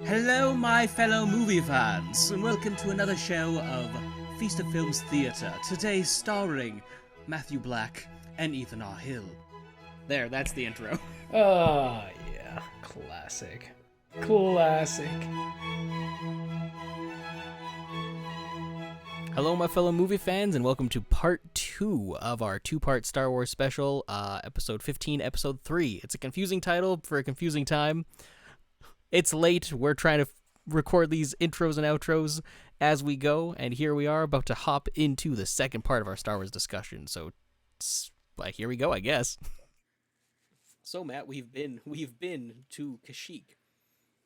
Hello, my fellow movie fans, and welcome to another show of Feast of Films Theatre. Today starring Matthew Black and Ethan R. Hill. There, that's the intro. Oh, yeah. Classic. Classic. Hello, my fellow movie fans, and welcome to part 2 of our two-part Star Wars special, episode 15, episode 3. It's a confusing title for a confusing time. It's late. We're trying to record these intros and outros as we go, and here we are about to hop into the second part of our Star Wars discussion. So, here we go, I guess. So, Matt, we've been to Kashyyyk.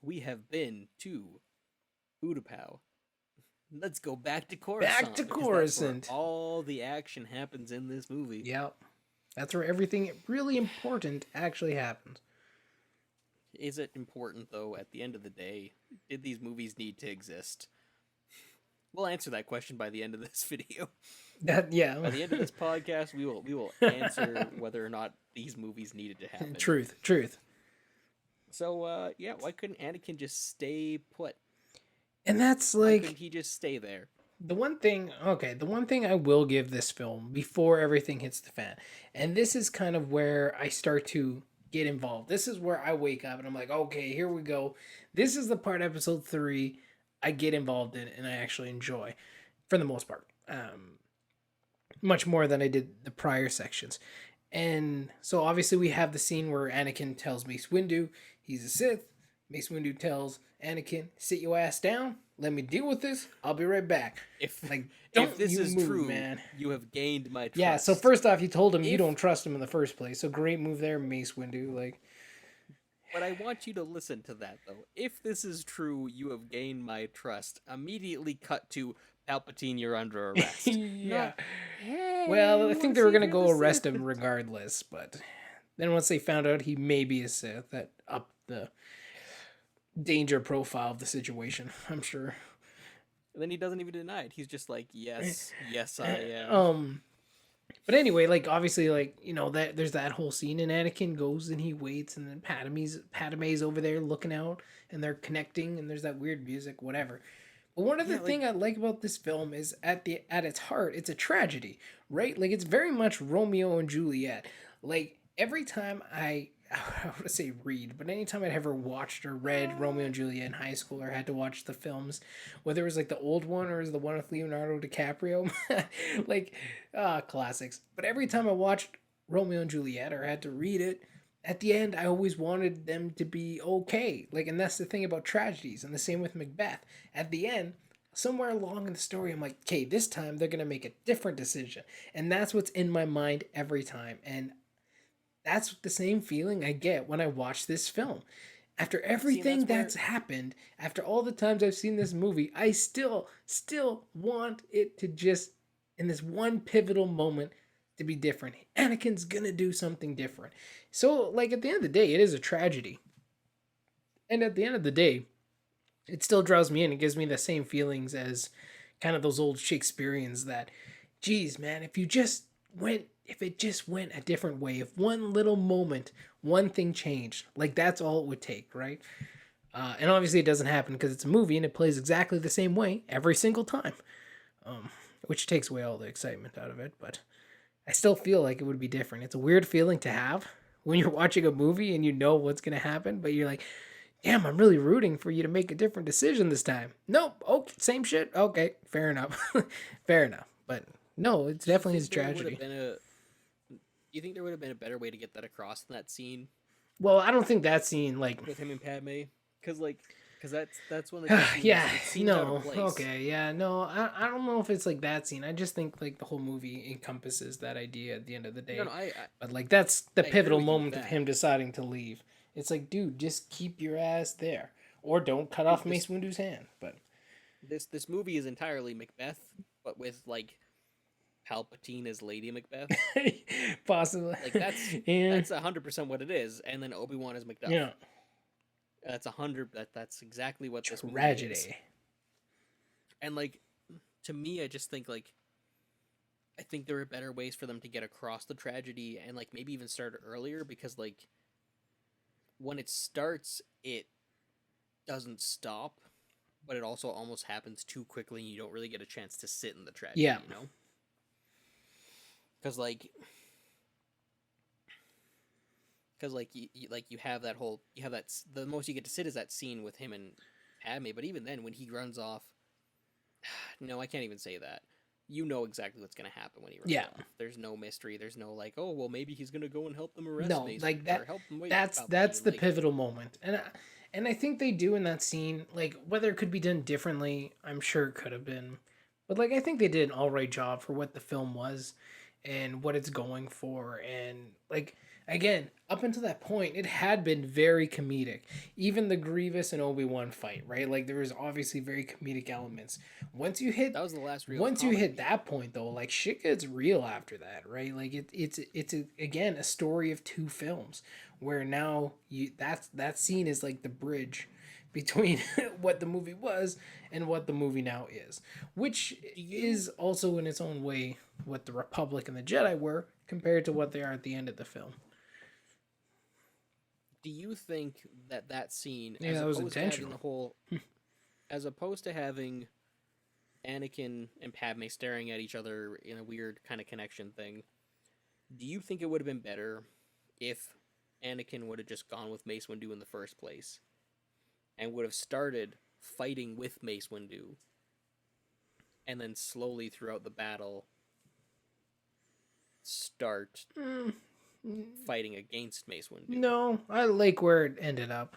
We have been to Utapau. Let's go back to Coruscant. Back to Coruscant. That's where all the action happens in this movie. Yep. That's where everything really important actually happens. Is it important, though, at the end of the day? Did these movies need to exist? We'll answer that question by the end of this video. By the end of this podcast, we will answer whether or not these movies needed to happen. Truth. So, why couldn't Anakin just stay put? And that's Why like couldn't he just stay there? the one thing I will give this film before everything hits the fan. And this is kind of where I start to get involved. This is where I wake up and I'm like, okay, here we go. This is the part episode 3 I get involved in and I actually enjoy for the most part. Much more than I did the prior sections. And so obviously we have the scene where Anakin tells Mace Windu he's a Sith. Mace Windu tells Anakin, sit your ass down. Let me deal with this. I'll be right back. If this is move, true, man. You have gained my trust. Yeah, so first off, you told him you don't trust him in the first place. So great move there, Mace Windu. But I want you to listen to that, though. If this is true, you have gained my trust. Immediately cut to Palpatine, you're under arrest. Yeah. Hey, Well, I think they were going to go arrest Sith? him regardless. But then once they found out he may be a Sith, that upped the danger profile of the situation, I'm sure. And then he doesn't even deny it. He's just like, yes, I am. But anyway, obviously, that there's that whole scene, and Anakin goes and he waits, and then Padme's over there looking out, and they're connecting, and there's that weird music, whatever. But one other thing I like about this film is at its heart, it's a tragedy, right? It's very much Romeo and Juliet. Every time I want to say read, but anytime I'd ever watched or read Romeo and Juliet in high school or had to watch the films, whether it was the old one or it was the one with Leonardo DiCaprio, classics. But every time I watched Romeo and Juliet or had to read it, at the end, I always wanted them to be okay. And that's the thing about tragedies, and the same with Macbeth. At the end, somewhere along in the story, I'm like, okay, this time they're going to make a different decision. And that's what's in my mind every time. And that's the same feeling I get when I watch this film. After everything that's happened, after all the times I've seen this movie, I still want it to just, in this one pivotal moment, to be different. Anakin's gonna do something different. So, at the end of the day, it is a tragedy. And at the end of the day, it still draws me in. It gives me the same feelings as kind of those old Shakespeareans that, geez, man, if it just went a different way, if one little moment, one thing changed, that's all it would take, right? And obviously it doesn't happen because it's a movie and it plays exactly the same way every single time, which takes away all the excitement out of it. But I still feel like it would be different. It's a weird feeling to have when you're watching a movie and you know what's going to happen, but you're like, damn, I'm really rooting for you to make a different decision this time. Nope. Okay, same shit. Okay, fair enough. Fair enough. But no, it's definitely his tragedy. Do you think there would have been a better way to get that across in that scene? Well, I don't think that scene, with him and Padme, because that's one of the I don't know if it's that scene. I just think the whole movie encompasses that idea at the end of the day. But that's the pivotal moment of him deciding to leave. It's dude, just keep your ass there, or don't cut off Mace Windu's hand. But this movie is entirely Macbeth, but with Palpatine as Lady Macbeth. Possibly. That's 100% what it is. And then Obi-Wan as Macduff. Yeah. That's that's exactly what this movie is. And to me, I just think I think there are better ways for them to get across the tragedy and maybe even start earlier, because when it starts, doesn't stop, but it also almost happens too quickly and you don't really get a chance to sit in the tragedy, Yeah. you know? Because, like, you have that whole, the most you get to sit is that scene with him and Padme, but even then, when he runs off, no, I can't even say that. You know exactly what's going to happen when he runs Yeah. off. There's no mystery. There's no, like, oh, well, maybe he's going to go and help them arrest No, Mace. like Or that. help them wait That's Palpatine. the Like, pivotal moment, and I think they do in that scene. Like whether it could be done differently, I'm sure it could have been, but like I think they did an all right job for what the film was, and what it's going for, and like again, up until that point, it had been very comedic. Even the Grievous and Obi-Wan fight, right? Like there was obviously very comedic elements. Once you hit that was the last real once you comedy. hit that point though, like shit gets real after that, right? Like again a story of two films where now that scene is like the bridge between what the movie was and what the movie now is, which is also in its own way what the Republic and the Jedi were compared to what they are at the end of the film. Do you think that scene, Yeah, as that was opposed to having intentional. the whole, as opposed to having Anakin and Padme staring at each other in a weird kind of connection thing, do you think it would have been better if Anakin would have just gone with Mace Windu in the first place and would have started fighting with Mace Windu and then slowly throughout the battle start fighting against Mace Windu? No, I like where it ended up.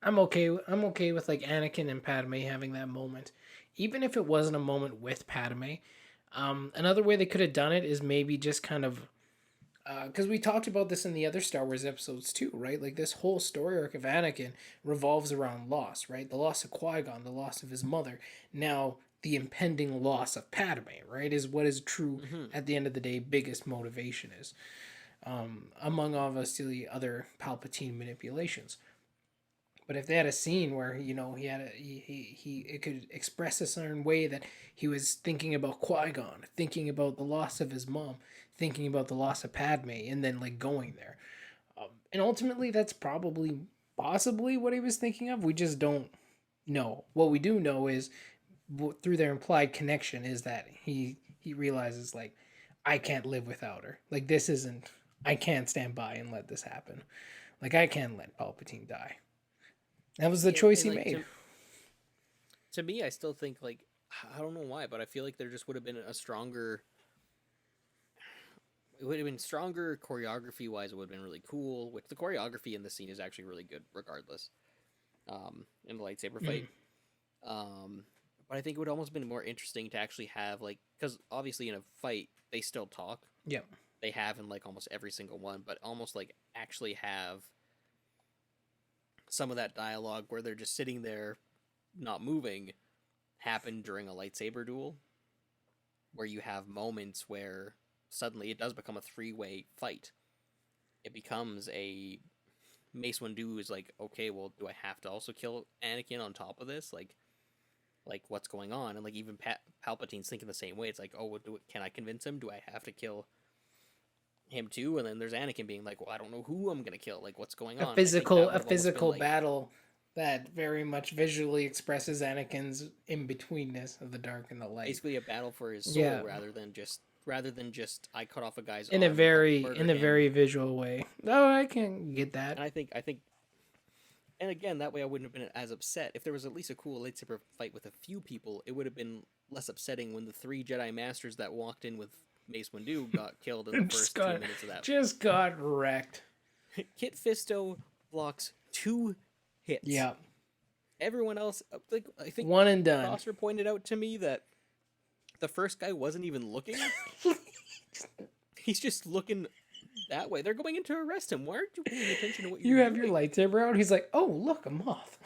I'm okay. I'm okay with like Anakin and Padme having that moment, even if it wasn't a moment with Padme. Another way they could have done it is maybe just kind of, because we talked about this in the other Star Wars episodes too, right? Like this whole story arc of Anakin revolves around loss, right? The loss of Qui-Gon, the loss of his mother. Now the impending loss of Padme, right, is what is true at the end of the day biggest motivation is, among obviously other Palpatine manipulations. But if they had a scene where he had he it could express a certain way that he was thinking about Qui-Gon, thinking about the loss of his mom, thinking about the loss of Padme, and then like going there, and ultimately that's probably possibly what he was thinking of. We just don't know. What we do know is through their implied connection is that he realizes like I can't live without her. Like this isn't. I can't stand by and let this happen. Like I can't let Palpatine die. That was the choice he like, made. To me, I still think, like, I don't know why, but I feel like there just would have been a stronger. It would have been stronger choreography wise. It would have been really cool. Which the choreography in the scene is actually really good, regardless. In the lightsaber fight. But I think it would almost been more interesting to actually have like, because obviously in a fight they still talk. Yeah. They have in like almost every single one, but almost like actually have some of that dialogue where they're just sitting there, not moving, happen during a lightsaber duel, where you have moments where suddenly it does become a three-way fight. It becomes a Mace Windu is like, okay, well, do I have to also kill Anakin on top of this? Like what's going on? And like even Palpatine's thinking the same way. It's like, oh, can I convince him? Do I have to kill him too? And then there's Anakin being like, well, I don't know who I'm gonna kill. Like, what's going on? A physical battle that very much visually expresses Anakin's in betweenness of the dark and the light. Basically, a battle for his soul rather than just I cut off a guy's in arm a very visual way. Oh, I can get that. And I think, and again, that way I wouldn't have been as upset if there was at least a cool lightsaber fight with a few people. It would have been less upsetting when the 3 Jedi Masters that walked in with Mace Windu got killed in the first 2 minutes of that. Just got wrecked. Kit Fisto blocks 2 hits. Yeah. Everyone else, like I think, one and done. Foster pointed out to me that the first guy wasn't even looking. He's just looking that way. They're going in to arrest him. Why aren't you paying attention to what you're doing? You have your lightsaber out. He's like, oh, look, a moth.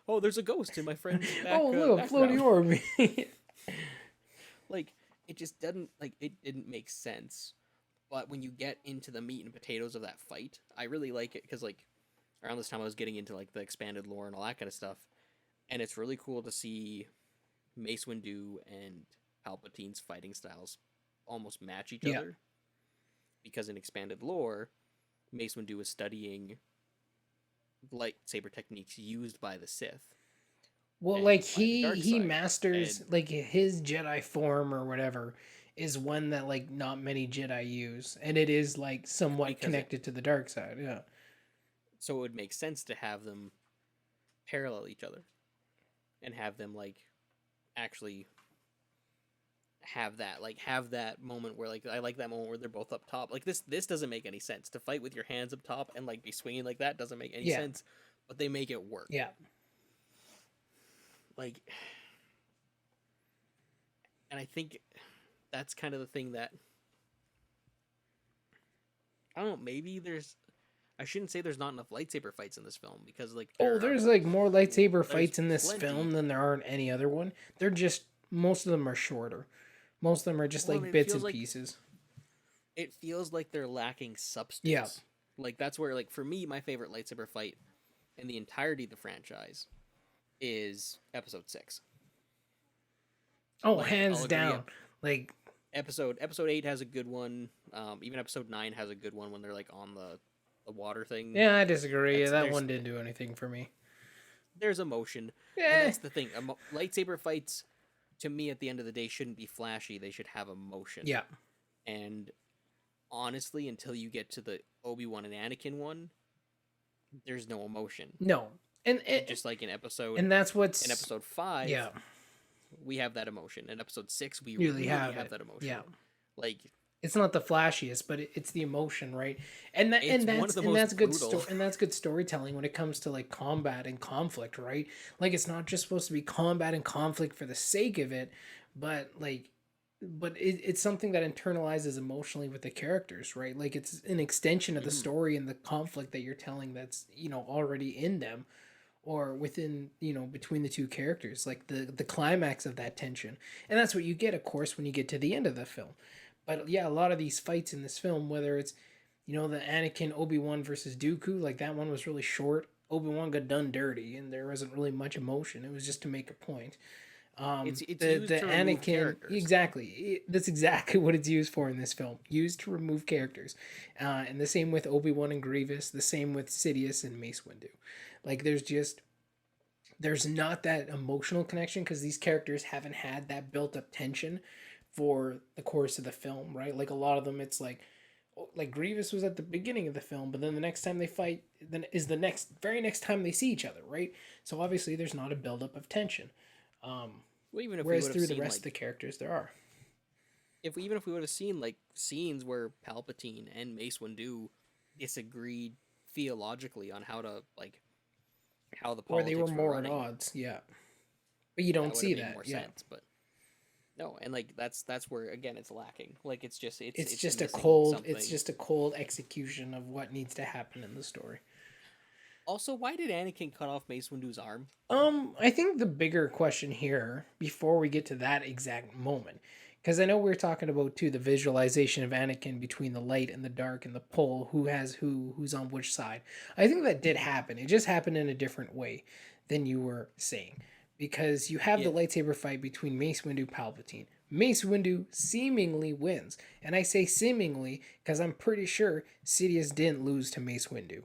Oh, there's a ghost in my friend's back. Oh, look, a floaty orb. Like, it just doesn't, like, it didn't make sense. But when you get into the meat and potatoes of that fight, I really like it, because, like, around this time I was getting into, like, the expanded lore and all that kind of stuff. And it's really cool to see Mace Windu and Palpatine's fighting styles almost match each other. Because in expanded lore, Mace Windu is studying lightsaber techniques used by the Sith Well, and like by the dark he side. masters And like his Jedi form or whatever is one that like not many Jedi use, and it is like somewhat because it connected to the dark side. Yeah. so it would make sense to have them parallel each other and have them like actually have that moment where like I like that moment where they're both up top. Like this doesn't make any sense. To fight with your hands up top and like be swinging like that doesn't make any Yeah. sense, but they make it work. Yeah. Like, and I think that's kind of the thing that I don't know, maybe there's I shouldn't say there's not enough lightsaber fights in this film because like Oh, there's like more lightsaber there's fights in this plenty. film than there are in any other one. They're just most of them are shorter. Most of them are just Well, like it bits feels and like pieces. it feels like they're lacking substance. Yeah. Like that's where like for me my favorite lightsaber fight in the entirety of the franchise is episode 6. Oh, Like, hands I'll agree, down. Like episode 8 has a good one. Even episode 9 has a good one when they're like on the water thing. yeah, I disagree. That's, That one didn't do anything for me. there's emotion, and Yeah. that's the thing. Lightsaber fights, to me, at the end of the day, shouldn't be flashy. They should have emotion. Yeah. And honestly, until you get to the Obi-Wan and Anakin one, there's no emotion. No. And Just like in episode and that's what's in episode 5, yeah. we have that emotion. In episode 6, we Really really have have it. that emotion. Yeah. Like It's not the flashiest, but it's the emotion, right? And that It's and one that's of the and most that's good brutal. and that's good storytelling when it comes to like combat and conflict, right? Like it's not just supposed to be combat and conflict for the sake of it, but it's something that internalizes emotionally with the characters, right? Like it's an extension of the Mhm. story and the conflict that you're telling that's, already in them or within, between the two characters, like the climax of that tension. And that's what you get, of course, when you get to the end of the film. But yeah, a lot of these fights in this film, whether it's, the Anakin Obi-Wan versus Dooku, like that one was really short. Obi-Wan got done dirty and there wasn't really much emotion. It was just to make a point. It's The used to remove Anakin characters. exactly. That's exactly what it's used for in this film. Used to remove characters, and the same with Obi-Wan and Grievous. The same with Sidious and Mace Windu. Like there's not that emotional connection because these characters haven't had that built up tension for the course of the film, right? Like a lot of them, it's like Grievous was at the beginning of the film, but then the next time they fight, then is the very next time they see each other, right? So obviously there's not a buildup of tension. Well, even if we Whereas would have through the seen rest like of the characters, there are. even if we would have seen like scenes where Palpatine and Mace Windu disagreed theologically on how to like how the Or they politics were more at running, odds, yeah. But you that don't would see have made that, more yeah. sense. But no, and like that's where again it's lacking. Like It's just a missing cold. something. It's just a cold execution of what needs to happen in the story. Also, why did Anakin cut off Mace Windu's arm? I think the bigger question here, before we get to that exact moment, because I know we are talking about too the visualization of Anakin between the light and the dark and the pull, who has who's on which side. I think that did happen. It just happened in a different way than you were saying, because you have the Yeah. lightsaber fight between Mace Windu Palpatine. Mace Windu seemingly wins, and I say seemingly because I'm pretty sure Sidious didn't lose to Mace Windu.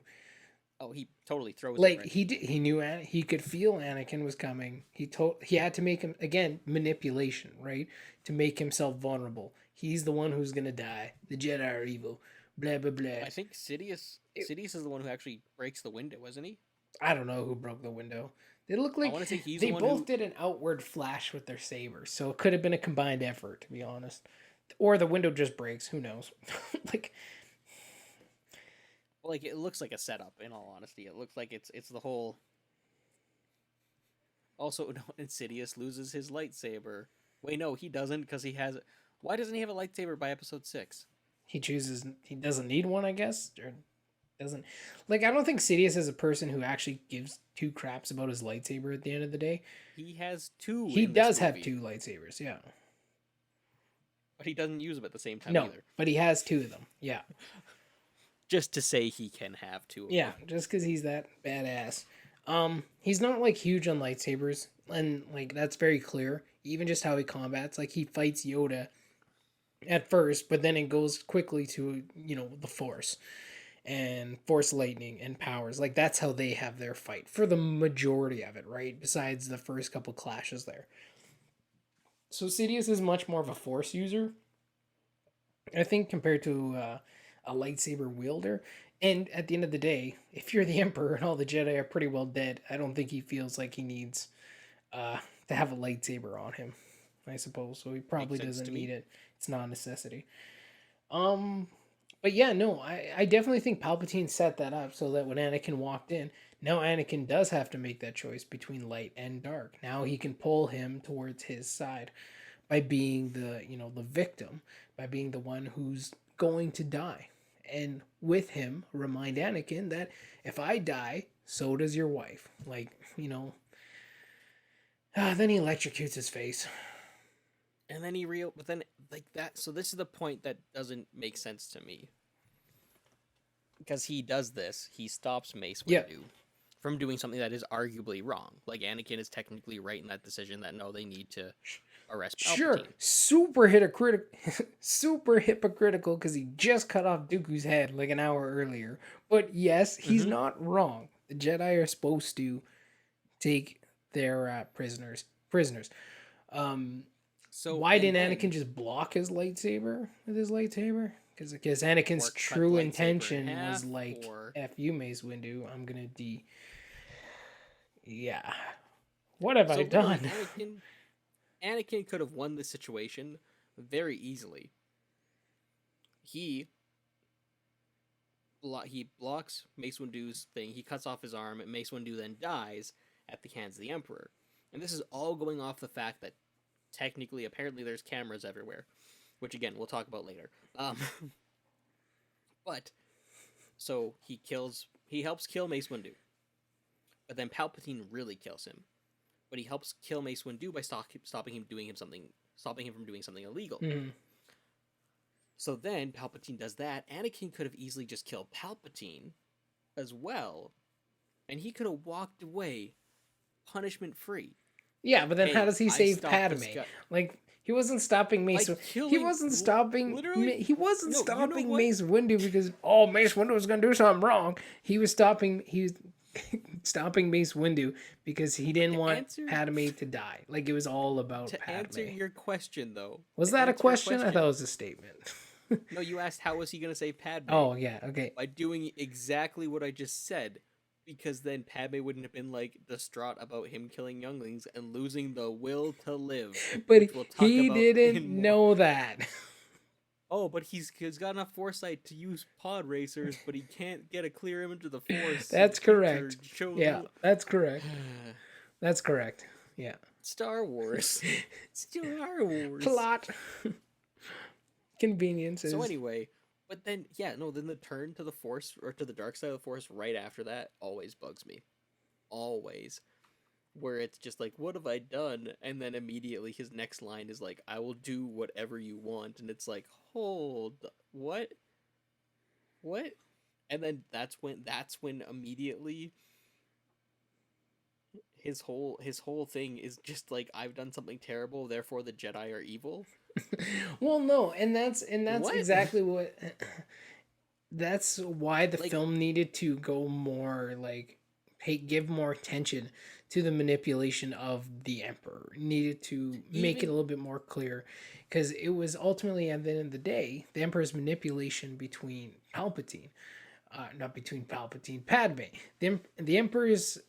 Oh, he totally throws it Like right. he knew he could feel Anakin was coming. He had to make him again manipulation, right, to make himself vulnerable. He's the one who's gonna die. The Jedi are evil. Blah blah blah. I think Sidious is the one who actually breaks the window, isn't he? I don't know who broke the window. They look I like want to say he's they the one both who. did an outward flash with their sabers, so it could have been a combined effort, to be honest. Or the window just breaks. Who knows? Like Like it looks like a setup. In all honesty, it looks like it's the whole. Also, no, Insidious loses his lightsaber. Wait, no, he doesn't because he has. Why doesn't he have a lightsaber by episode 6? he doesn't need one, I guess, or doesn't like. I don't think Sidious is a person who actually gives two craps about his lightsaber at the end of the day. He has two. He in this does have movie, two lightsabers, yeah. but he doesn't use them at the same time No, either. but he has two of them, yeah. Just to say he can have two. Of Yeah, them. just because he's that badass. He's not like huge on lightsabers, and like that's very clear. Even just how he combats, like he fights Yoda at first, but then it goes quickly to the Force, and Force lightning and powers. Like that's how they have their fight for the majority of it, right? Besides the first couple clashes there. So Sidious is much more of a Force user, I think, compared to a lightsaber wielder. And at the end of the day, if you're the Emperor and all the Jedi are pretty well dead, I don't think he feels like he needs uh, to have a lightsaber on him, I suppose. So he probably doesn't need it. It's not a necessity. Um, but yeah, no, I definitely think Palpatine set that up so that when Anakin walked in, now Anakin does have to make that choice between light and dark. Now he can pull him towards his side by being the victim, by being the one who's going to die. And with him, remind Anakin that if I die, so does your wife. Then he electrocutes his face. And then but then like that. So this is the point that doesn't make sense to me. Because he does this, he stops Mace Windu from doing something that is arguably wrong. Like Anakin is technically right in that decision that no, they need to arrest Palpatine. Sure, super hypocritical because he just cut off Dooku's head like an hour earlier. But yes, he's not wrong. The Jedi are supposed to take their prisoners. So why didn't Anakin just block his lightsaber with his lightsaber? Because Anakin's true intention was like, F you, Mace Windu, I'm gonna Yeah. What have I done? Anakin could have won this situation very easily. He blocks Mace Windu's thing, he cuts off his arm, and Mace Windu then dies at the hands of the Emperor. And this is all going off the fact that technically, apparently, there's cameras everywhere, which again we'll talk about later. But so he helps kill Mace Windu, but then Palpatine really kills him. But he helps kill Mace Windu by stopping him from doing something illegal. Mm. So then Palpatine does that. Anakin could have easily just killed Palpatine as well, and he could have walked away punishment free. Yeah, but then how does he save Padme? Like he wasn't stopping Mace. He wasn't stopping. He wasn't stopping Mace Windu because Mace Windu was gonna do something wrong. He was stopping. He was stopping Mace Windu because he didn't want Padme to die. Like it was all about Padme. To answer your question, though, was that a question? I thought it was a statement. No, you asked how was he gonna save Padme? Oh yeah, okay. By doing exactly what I just said. Because then Padme wouldn't have been like distraught about him killing younglings and losing the will to live. But he didn't know that. Oh, but he's got enough foresight to use pod racers, but he can't get a clear image of the Force. That's correct. Yeah, that's correct. That's correct. Yeah. Star Wars. Star Wars. Plot. Conveniences. So anyway. But then, then the turn to the Force, or to the dark side of the Force right after that always bugs me. Always. Where it's just like, what have I done? And then immediately his next line is like, I will do whatever you want. And it's like, what? What? And then that's when immediately his whole thing is just like, I've done something terrible, therefore the Jedi are evil. Well, no, and that's exactly what. That's why the film needed to go more give more attention to the manipulation of the Emperor. It needed to make it a little bit more clear, because it was ultimately at the end of the day the Emperor's manipulation between Palpatine, Padme. The Emperor's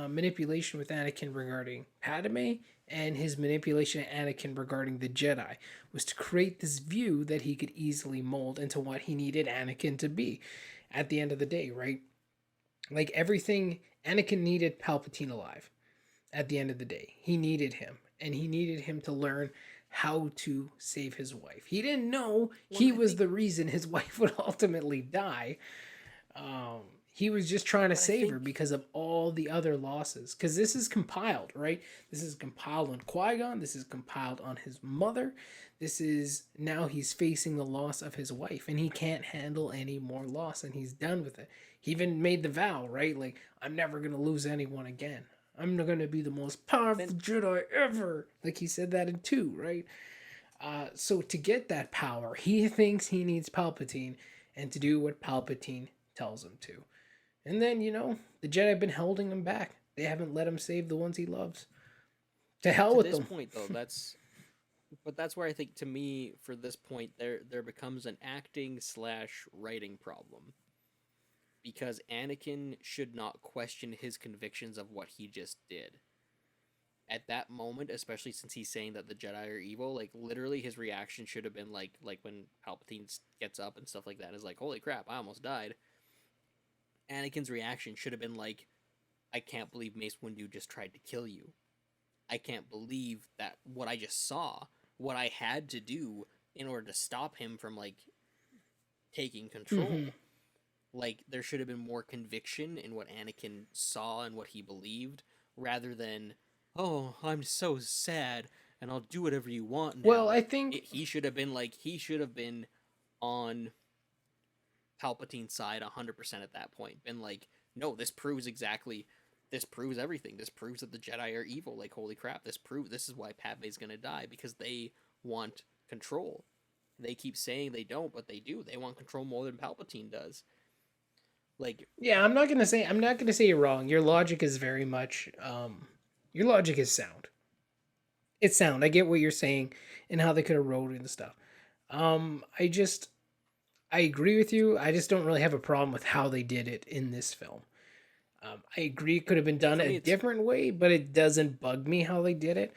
manipulation with Anakin regarding Padme, and his manipulation of Anakin regarding the Jedi was to create this view that he could easily mold into what he needed Anakin to be at the end of the day, right? Like everything, Anakin needed Palpatine alive at the end of the day. He needed him, and he needed him to learn how to save his wife. He didn't know he was the reason his wife would ultimately die. He was just trying to save her because of all the other losses. Because this is compiled, right? This is compiled on Qui-Gon. This is compiled on his mother. Now he's facing the loss of his wife. And he can't handle any more loss. And he's done with it. He even made the vow, right? Like, I'm never going to lose anyone again. I'm going to be the most powerful Jedi ever. Like, he said that in 2, right? So to get that power, he thinks he needs Palpatine. And to do what Palpatine tells him to. And then, the Jedi have been holding him back. They haven't let him save the ones he loves. To hell with them. To this point, though, that's where I think, to me, for this point, there becomes an acting/writing problem. Because Anakin should not question his convictions of what he just did. At that moment, especially since he's saying that the Jedi are evil, like, literally his reaction should have been like when Palpatine gets up and stuff like that, is like, holy crap, I almost died. Anakin's reaction should have been like, I can't believe Mace Windu just tried to kill you. I can't believe that what I just saw, what I had to do in order to stop him from, like, taking control. Mm-hmm. Like, there should have been more conviction in what Anakin saw and what he believed, rather than, oh, I'm so sad, and I'll do whatever you want now. Well, I think... he should have been on Palpatine's side 100% at that point. Been like, no, this proves everything. This proves that the Jedi are evil. Like, holy crap, this is why Padme's gonna die, because they want control. They keep saying they don't, but they do. They want control more than Palpatine does. Like, yeah, I'm not gonna say you're wrong. Your logic is very much your logic is sound. It's sound. I get what you're saying and how they could have wrote it and stuff. I agree with you. I just don't really have a problem with how they did it in this film. I agree it could have been done a different way, but it doesn't bug me how they did it.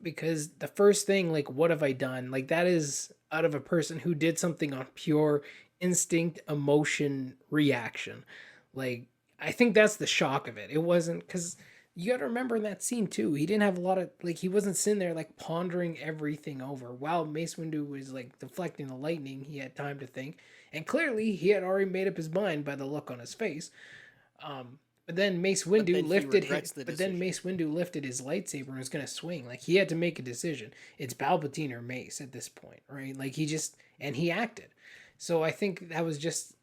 Because the first thing, like, what have I done? Like, that is out of a person who did something on pure instinct, emotion, reaction. Like, I think that's the shock of it. It wasn't, because you got to remember in that scene too, he didn't have a lot of, like, he wasn't sitting there like pondering everything over. While Mace Windu was like deflecting the lightning, he had time to think, and clearly he had already made up his mind by the look on his face. But then Mace Windu lifted his lightsaber and was gonna swing. Like, he had to make a decision. It's Palpatine or Mace at this point, right? Like, he acted. So I think it was just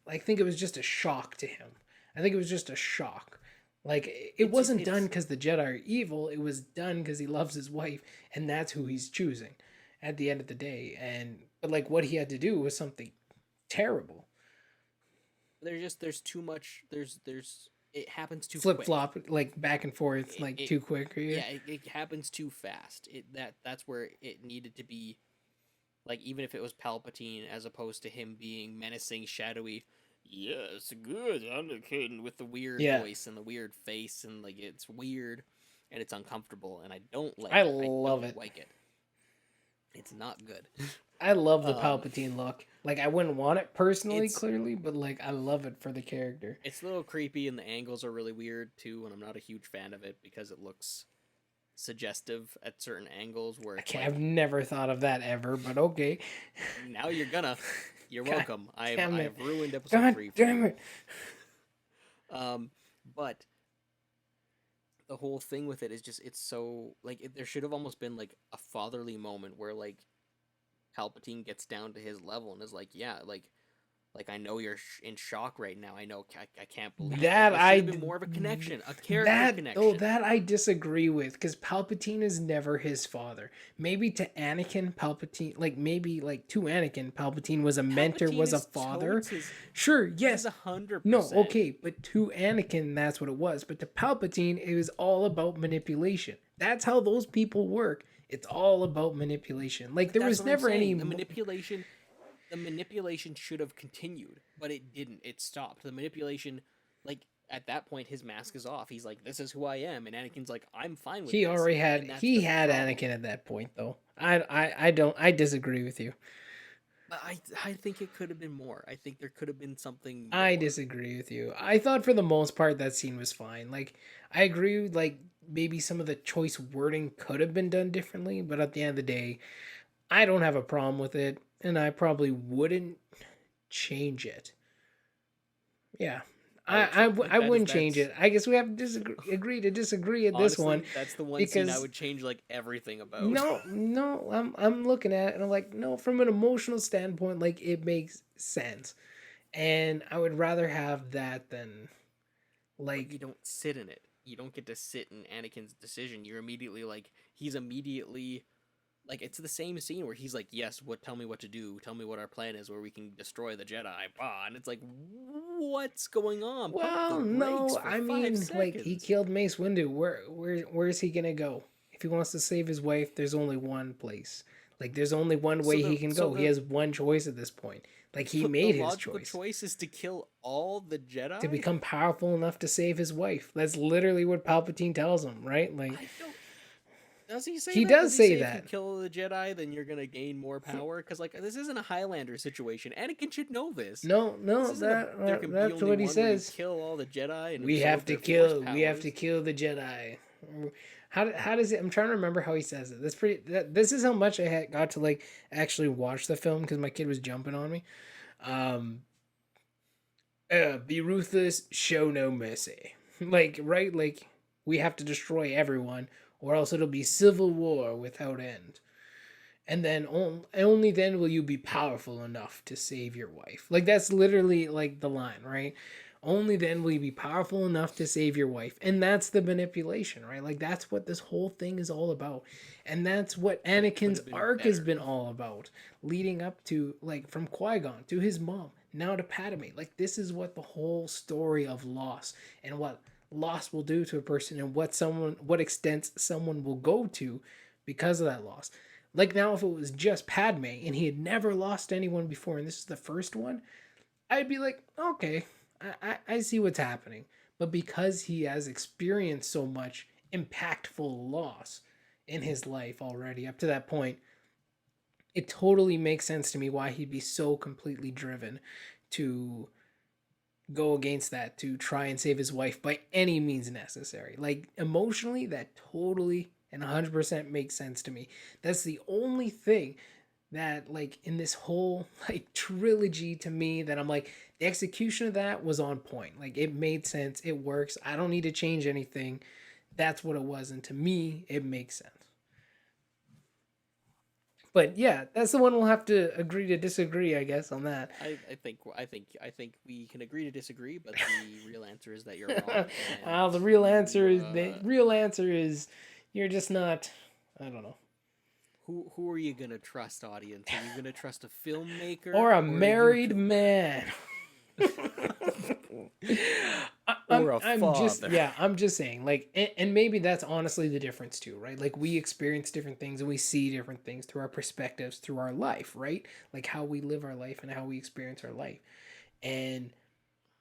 a shock to him. I think it was just a shock. Like, it wasn't done because the Jedi are evil. It was done because he loves his wife, and that's who he's choosing at the end of the day. But like, what he had to do was something terrible. There's too much. It happens too flip flop, like back and forth, too quick. Yeah, it happens too fast. That's where it needed to be. Like, even if it was Palpatine as opposed to him being menacing, shadowy. Yes, good, Anakin, with the weird voice and the weird face, and like, it's weird and it's uncomfortable, and I don't like. I love it. Like it. It's not good. I love the Palpatine look. Like, I wouldn't want it personally, clearly, but like, I love it for the character. It's a little creepy, and the angles are really weird too, and I'm not a huge fan of it because it looks suggestive at certain angles where I've never thought of that ever, but okay. Now you're gonna. You're welcome. I've ruined episode 3 for you. Damn it. But the whole thing with it is just, it's so, like, there should have almost been like a fatherly moment where, like, Palpatine gets down to his level and is like, yeah, like I know you're in shock right now. I know, I can't believe that. There should have been more of a connection, a character connection. Oh, that I disagree with, because Palpatine is never his father. Maybe to Anakin, Palpatine, like, maybe like to Anakin, Palpatine was a mentor, was a father. Sure, yes, 100%. No, okay, but to Anakin, that's what it was. But to Palpatine, it was all about manipulation. That's how those people work. It's all about manipulation. Like, there was never any The manipulation should have continued, but it didn't. It stopped. The manipulation, like, at that point, his mask is off. He's like, this is who I am. And Anakin's like, I'm fine with this. He had Anakin at that point, though. I disagree with you. But I think it could have been more. I think there could have been something more. I disagree with you. I thought for the most part that scene was fine. Like, I agree, like, maybe some of the choice wording could have been done differently, but at the end of the day, I don't have a problem with it, and I probably wouldn't change it. Yeah. I wouldn't change it. I guess we have to agree to disagree at honestly, this one. That's the one scene I would change, like, everything about. No, I'm looking at it and I'm like, no, from an emotional standpoint, like, it makes sense. And I would rather have that than, like... But you don't sit in it. You don't get to sit in Anakin's decision. You're immediately, like, he's immediately like it's the same scene where he's like, "Yes, tell me what to do. Tell me what our plan is, where we can destroy the Jedi." And it's like, what's going on? Pump the Well, brakes no, for I 5 mean, like he seconds. killed Mace Windu. Where is he gonna go? If he wants to save his wife, there's only one place. Like there's only one So way the he can so go. He the has one choice at this point. Like he so the made his logical choice choice is to kill all the to Jedi. become powerful enough to save his wife. That's literally what Palpatine tells him, right? Like I don't. Does he say he that? does Does he say say if you that. kill the Jedi, then you're gonna gain more power? Because like this isn't a Highlander situation. Anakin should know this. No, This no, isn't a there can be that's only what he one where you says. kill all the Jedi and absorb their force We have to powers. kill the Jedi. How does it? I'm trying to remember how he says it. That's pretty. This is how much I had got to like actually watch the film because my kid was jumping on me. Um, be ruthless, show no mercy. Like right, like we have to destroy everyone, or else it'll be civil war without end. And then only then will you be powerful enough to save your wife. Like that's literally like the line, right? Only then will you be powerful enough to save your wife. And that's the manipulation, right? Like that's what this whole thing is all about. And that's what But it could Anakin's have been arc has better. been all about, leading up to like from Qui-Gon to his mom, now to Padme. Like this is what the whole story of loss and what loss will do to a person and what extents someone will go to because of that loss. Like now, if it was just Padme and he had never lost anyone before, and this is the first one, I'd be like, okay, I see what's happening. But because he has experienced so much impactful loss in his life already up to that point, it totally makes sense to me why he'd be so completely driven to go against that, to try and save his wife by any means necessary. Like emotionally, that totally and 100% makes sense to me. That's the only thing that like in this whole like trilogy to me that I'm like the execution of that was on point. Like it made sense, it works. I don't need to change anything. That's what it was, and to me it makes sense. But yeah, that's the one we'll have to agree to disagree, I guess, on that. I think we can agree to disagree, but the real answer is that you're wrong, and The real answer you is you're just not. I don't know. who are you gonna trust, audience? Are you gonna trust a filmmaker Or a or a married YouTuber man. or a I'm just father? yeah, I'm just saying like and maybe that's honestly the difference too, right? Like we experience different things and we see different things through our perspectives, through our life, right? Like how we live our life and how we experience our life. And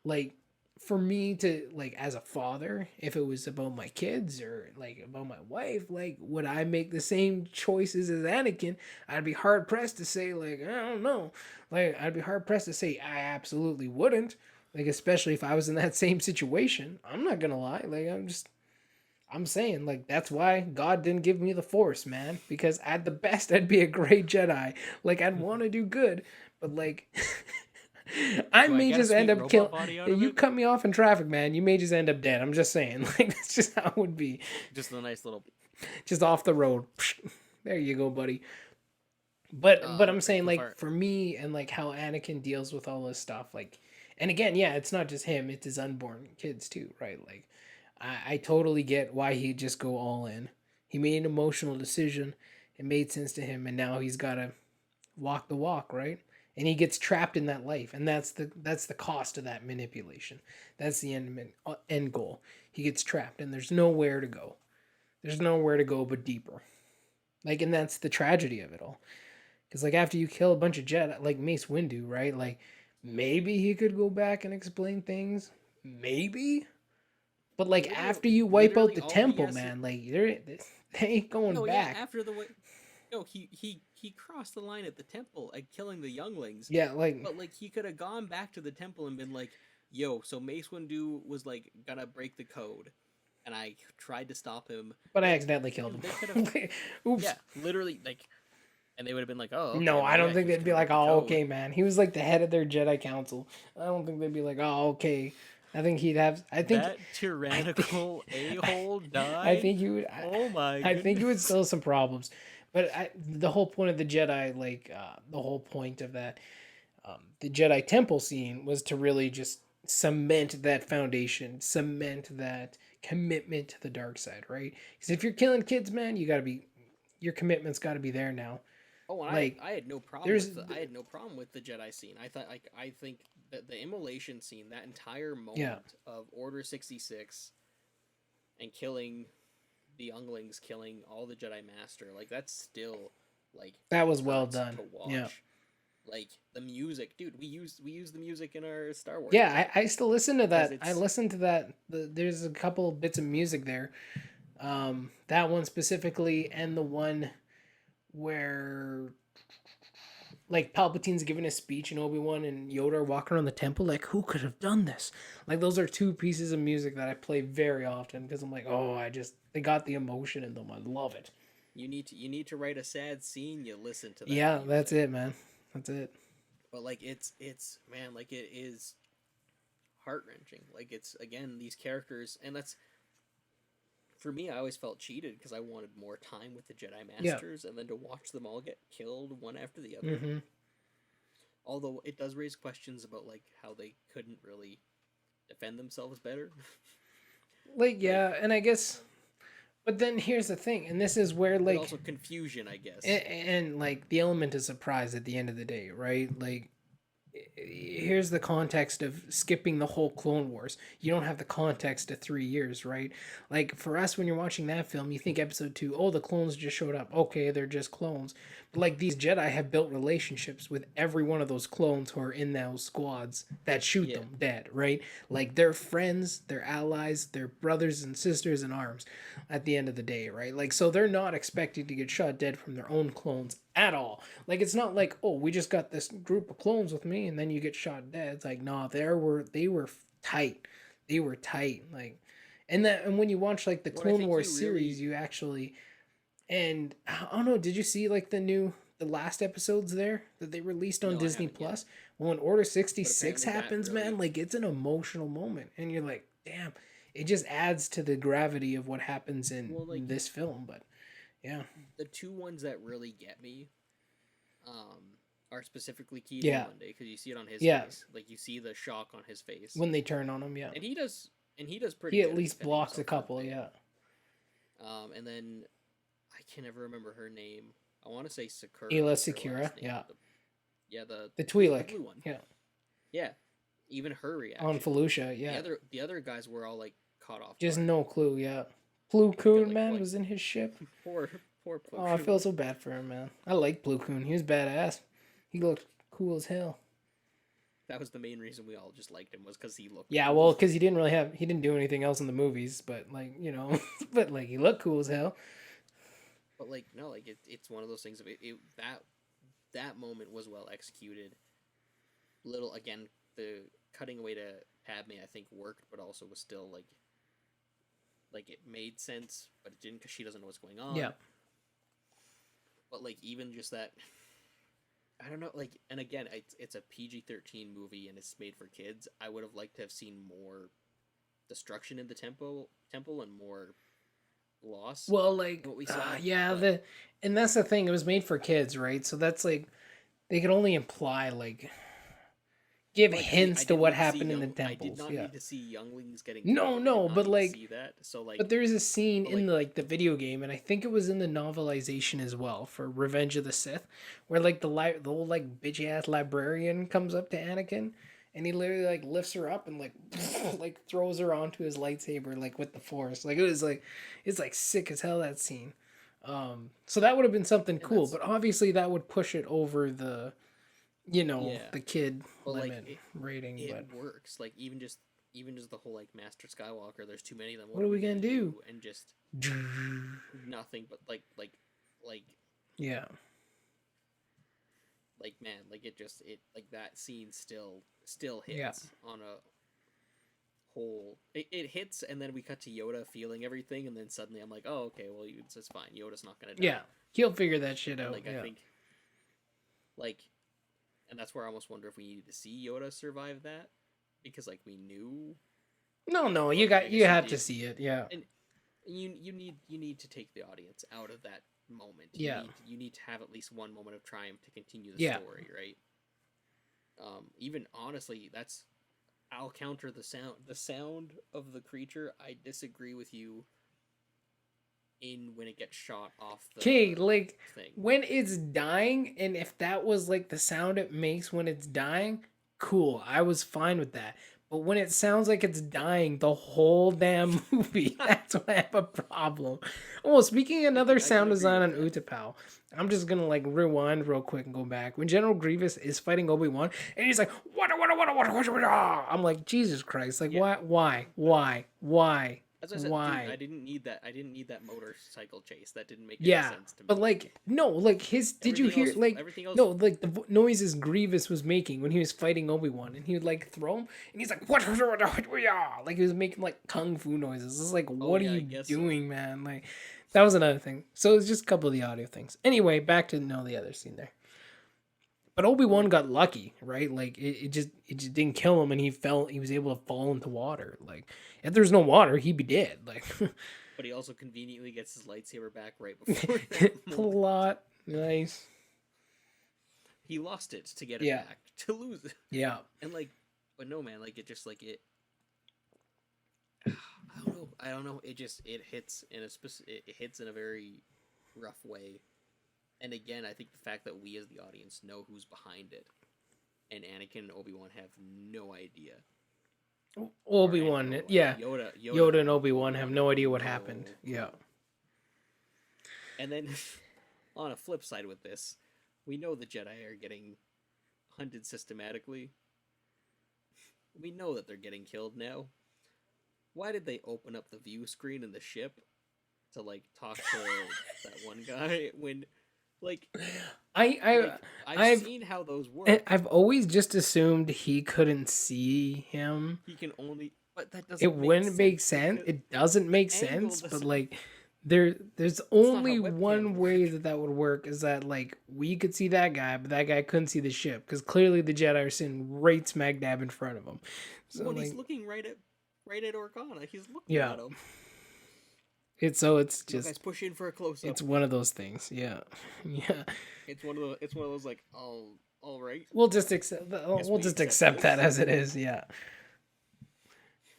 like for me to like as a father, if it was about my kids or like about my wife, like would I make the same choices as Anakin? I'd be hard pressed to say like I don't know. Like I'd be hard pressed to say I absolutely wouldn't. Like especially if I was in that same situation. I'm not gonna lie. Like I'm saying like that's why God didn't give me the Force, man. Because at the best I'd be a great Jedi. Like I'd want to do good, but like I Do I may get a just end sweet up robot killing. body out of You it? cut me off in traffic, man. You may just end up dead. I'm just saying. Like that's just how it would be. Just a nice little Just off the road. There you go, buddy. But I'm like saying if like our for me and like how Anakin deals with all this stuff, like and again, yeah, it's not just him, it's his unborn kids too, right? Like I totally get why he'd just go all in. He made an emotional decision. It made sense to him, and now he's gotta walk the walk, right? And he gets trapped in that life, and that's the cost of that manipulation. That's the end goal. He gets trapped, and there's nowhere to go. There's nowhere to go but deeper. Like, and that's the tragedy of it all. Because like after you kill a bunch of Jedi, like Mace Windu, right? Like maybe he could go back and explain things, maybe. But like after you wipe out literally the all he temple, has to man, like they ain't going no, yeah, back. after the way no, he crossed the line at the temple and killing the younglings, Yeah, like but like he could have gone back to the temple and been like, "Yo, so Mace Windu was like gonna break the code, and I tried to stop him." but I Like, accidentally killed they could have, him. Oops. yeah, literally, like, and they would have been like, "Oh, okay, No, I well, don't yeah, think he was they'd be gonna like, break the oh, code." okay, man. He was like the head of their Jedi Council. I don't think they'd be like, oh, okay. I think he'd have. That I think, tyrannical a hole I died. think he would. Oh my I think he would goodness. still have some problems. But the whole point of the Jedi, like the whole point of that, the Jedi Temple scene was to really just cement that foundation, cement that commitment to the dark side, right? Because if you're killing kids, man, you got to be your commitment's got to be there now. Oh, and Like I had no problem there's with I had no problem with the Jedi scene. I think that the immolation scene, that entire yeah, moment of Order 66 and killing the younglings, killing all the Jedi Master, like that's still like that was well hurts done. to Yeah. watch. Like the music, dude. We use the music in our Star Wars. Yeah, I still listen to because that. I it's listen to that. There's a couple bits of music there. That one specifically, and the one where like Palpatine's giving a speech and Obi-Wan and Yoda are walking around the temple. Like, who could have done this? Like, those are two pieces of music that I play very often because I'm like, oh, they got the emotion in them. I love it. you need to write a sad scene. You listen to that. Yeah, music. that's it, man. That's it. But like it's man, like it is heart wrenching. Like it's again these characters, and that's for me. I always felt cheated because I wanted more time with the Jedi Masters, and then to watch them all get killed one after the other. Mm-hmm. Although it does raise questions about like how they couldn't really defend themselves better. Like, yeah, and I guess, but then here's the thing, and this is where But like, also confusion, I guess. and like the element of surprise at the end of the day, right? Like, here's the context of skipping the whole Clone Wars. You don't have the context of 3 years, right? Like for us, when you're watching that film, you think episode 2, oh, the clones just showed up. Okay, they're just clones. But like these Jedi have built relationships with every one of those clones who are in those squads that shoot them dead, right? Like they're friends, they're allies, they're brothers and sisters in arms at the end of the day, right? Like, so they're not expected to get shot dead from their own clones at all. Like, it's not like, oh, we just got this group of clones with me and then you get shot dead. It's like, no, they were tight. They were tight. Like, and when you watch like the Clone Wars series, you actually, and I don't know, did you see like the last episodes there that they released on Disney Plus? Well, when Order 66 happens, man, like it's an emotional moment, and you're like, damn, it just adds to the gravity of what happens in this film. But yeah, the two ones that really get me, are specifically Key Monday because you see it on his face, like you see the shock on his face when they turn on him, and he does pretty. He good at least blocks a couple, and then I can never remember her name. I want to say Sakura. Ayla Secura, the Twi'lek, blue one, yeah. Even her reaction on Felucia, The other guys were all like caught off. Just no clue, Plo Koon, man, was in his ship. Poor Plo Koon. Oh, I feel so bad for him, man. I like Plo Koon. He was badass. He looked cool as hell. That was the main reason we all just liked him, was because he looked. Yeah, cool. well, because he didn't do anything else in the movies, but like but like he looked cool as hell. But like no, like it's one of those things of that moment was well executed. Little again, the cutting away to Padme I think worked, but also was still like it made sense, but it didn't because she doesn't know what's going on. Yeah. But like even just that, I don't know. Like, and again, it's a PG-13 movie and it's made for kids. I would have liked to have seen more destruction in the temple and more loss. Well, like what we saw. And that's the thing. It was made for kids, right? So that's like they could only imply like give hints to what happened in the temples. I did not need to see younglings getting killed. No, but like see that. So like, but there's a scene in the video game, and I think it was in the novelization as well for Revenge of the Sith, where like the old like bitchy ass librarian comes up to Anakin, and he literally like lifts her up and like like throws her onto his lightsaber like with the Force. Like it was like it's like sick as hell, that scene. So that would have been something cool, but obviously that would push it over the the kid limit rating. It works. Like even just the whole like Master Skywalker, there's too many of them. What are we gonna do? And just nothing but like yeah. Like man, like it like that scene still hits on a whole. It hits, and then we cut to Yoda feeling everything, and then suddenly I'm like, oh okay, well it's fine. Yoda's not gonna die. Yeah, he'll figure that shit out. Like I think, like. And that's where I almost wonder if we needed to see Yoda survive that, because like we knew. No, you have to see it, yeah. And you need to take the audience out of that moment. You need to have at least one moment of triumph to continue the story, right? Even honestly, I'll counter the sound of the creature. I disagree with you in when it gets shot off the Okay, like thing. when it's dying, and if that was like the sound it makes when it's dying, cool. I was fine with that. But when it sounds like it's dying the whole damn movie, that's when I have a problem. Oh, speaking of another I sound can agree design on with that. Utapau, I'm just gonna like rewind real quick and go back. When General Grievous is fighting Obi-Wan and he's like, what, I'm like, Jesus Christ, like Yeah. why? As I said, dude, I didn't need that. I didn't need that motorcycle chase. That didn't make any Yeah, sense to me. but like no, like his. Did you hear Everything else? no, like the noises Grievous was making when he was fighting Obi-Wan, and he would like throw him, and he's like what, like he was making like kung fu noises. It's like what are yeah, I you guess so. doing, man? Like that was another thing. So it's just a couple of the audio things. Anyway, back to the other scene there. But Obi-Wan got lucky, right? Like it just didn't kill him, and he was able to fall into water. Like if there's no water, he'd be dead. Like But he also conveniently gets his lightsaber back right before that moment. plot nice. He lost it to get it Yeah. back, to lose it. Yeah. And like, but no, man, like it just like it. I don't know. It hits in a it hits in a very rough way. And again, I think the fact that we as the audience know who's behind it, and Anakin and Obi-Wan have no idea. Obi-Wan, Anakin, yeah. Yoda Yoda and Obi-Wan have no idea what happened. Yeah. And then, on a flip side with this, we know the Jedi are getting hunted systematically. We know that they're getting killed now. Why did they open up the view screen in the ship to like talk to that one guy when, like, I've seen how those work. I've always just assumed he couldn't see him. He can only, but that doesn't. It wouldn't make sense. It doesn't make sense, but like there's only one way that would work is that like we could see that guy, but that guy couldn't see the ship because clearly the Jedi are sitting right smack dab in front of him. So when like, he's looking right at Organa, he's looking at him. It's just guys push in for a close up. It's one of those things, yeah. It's one of those like, oh, all right. We'll just accept accept that as it is, yeah.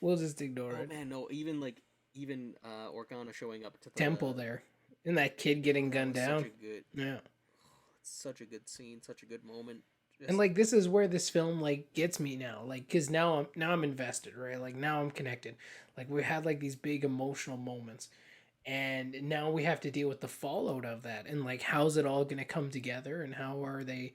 We'll just ignore it. Oh man, no, even Organa showing up to the temple there, and that kid getting gunned down. It's such a good scene, such a good moment. And like this is where this film like gets me now, like because now I'm invested, right? Like now I'm connected. Like we had like these big emotional moments, and now we have to deal with the fallout of that, and like how's it all gonna come together, and how are they?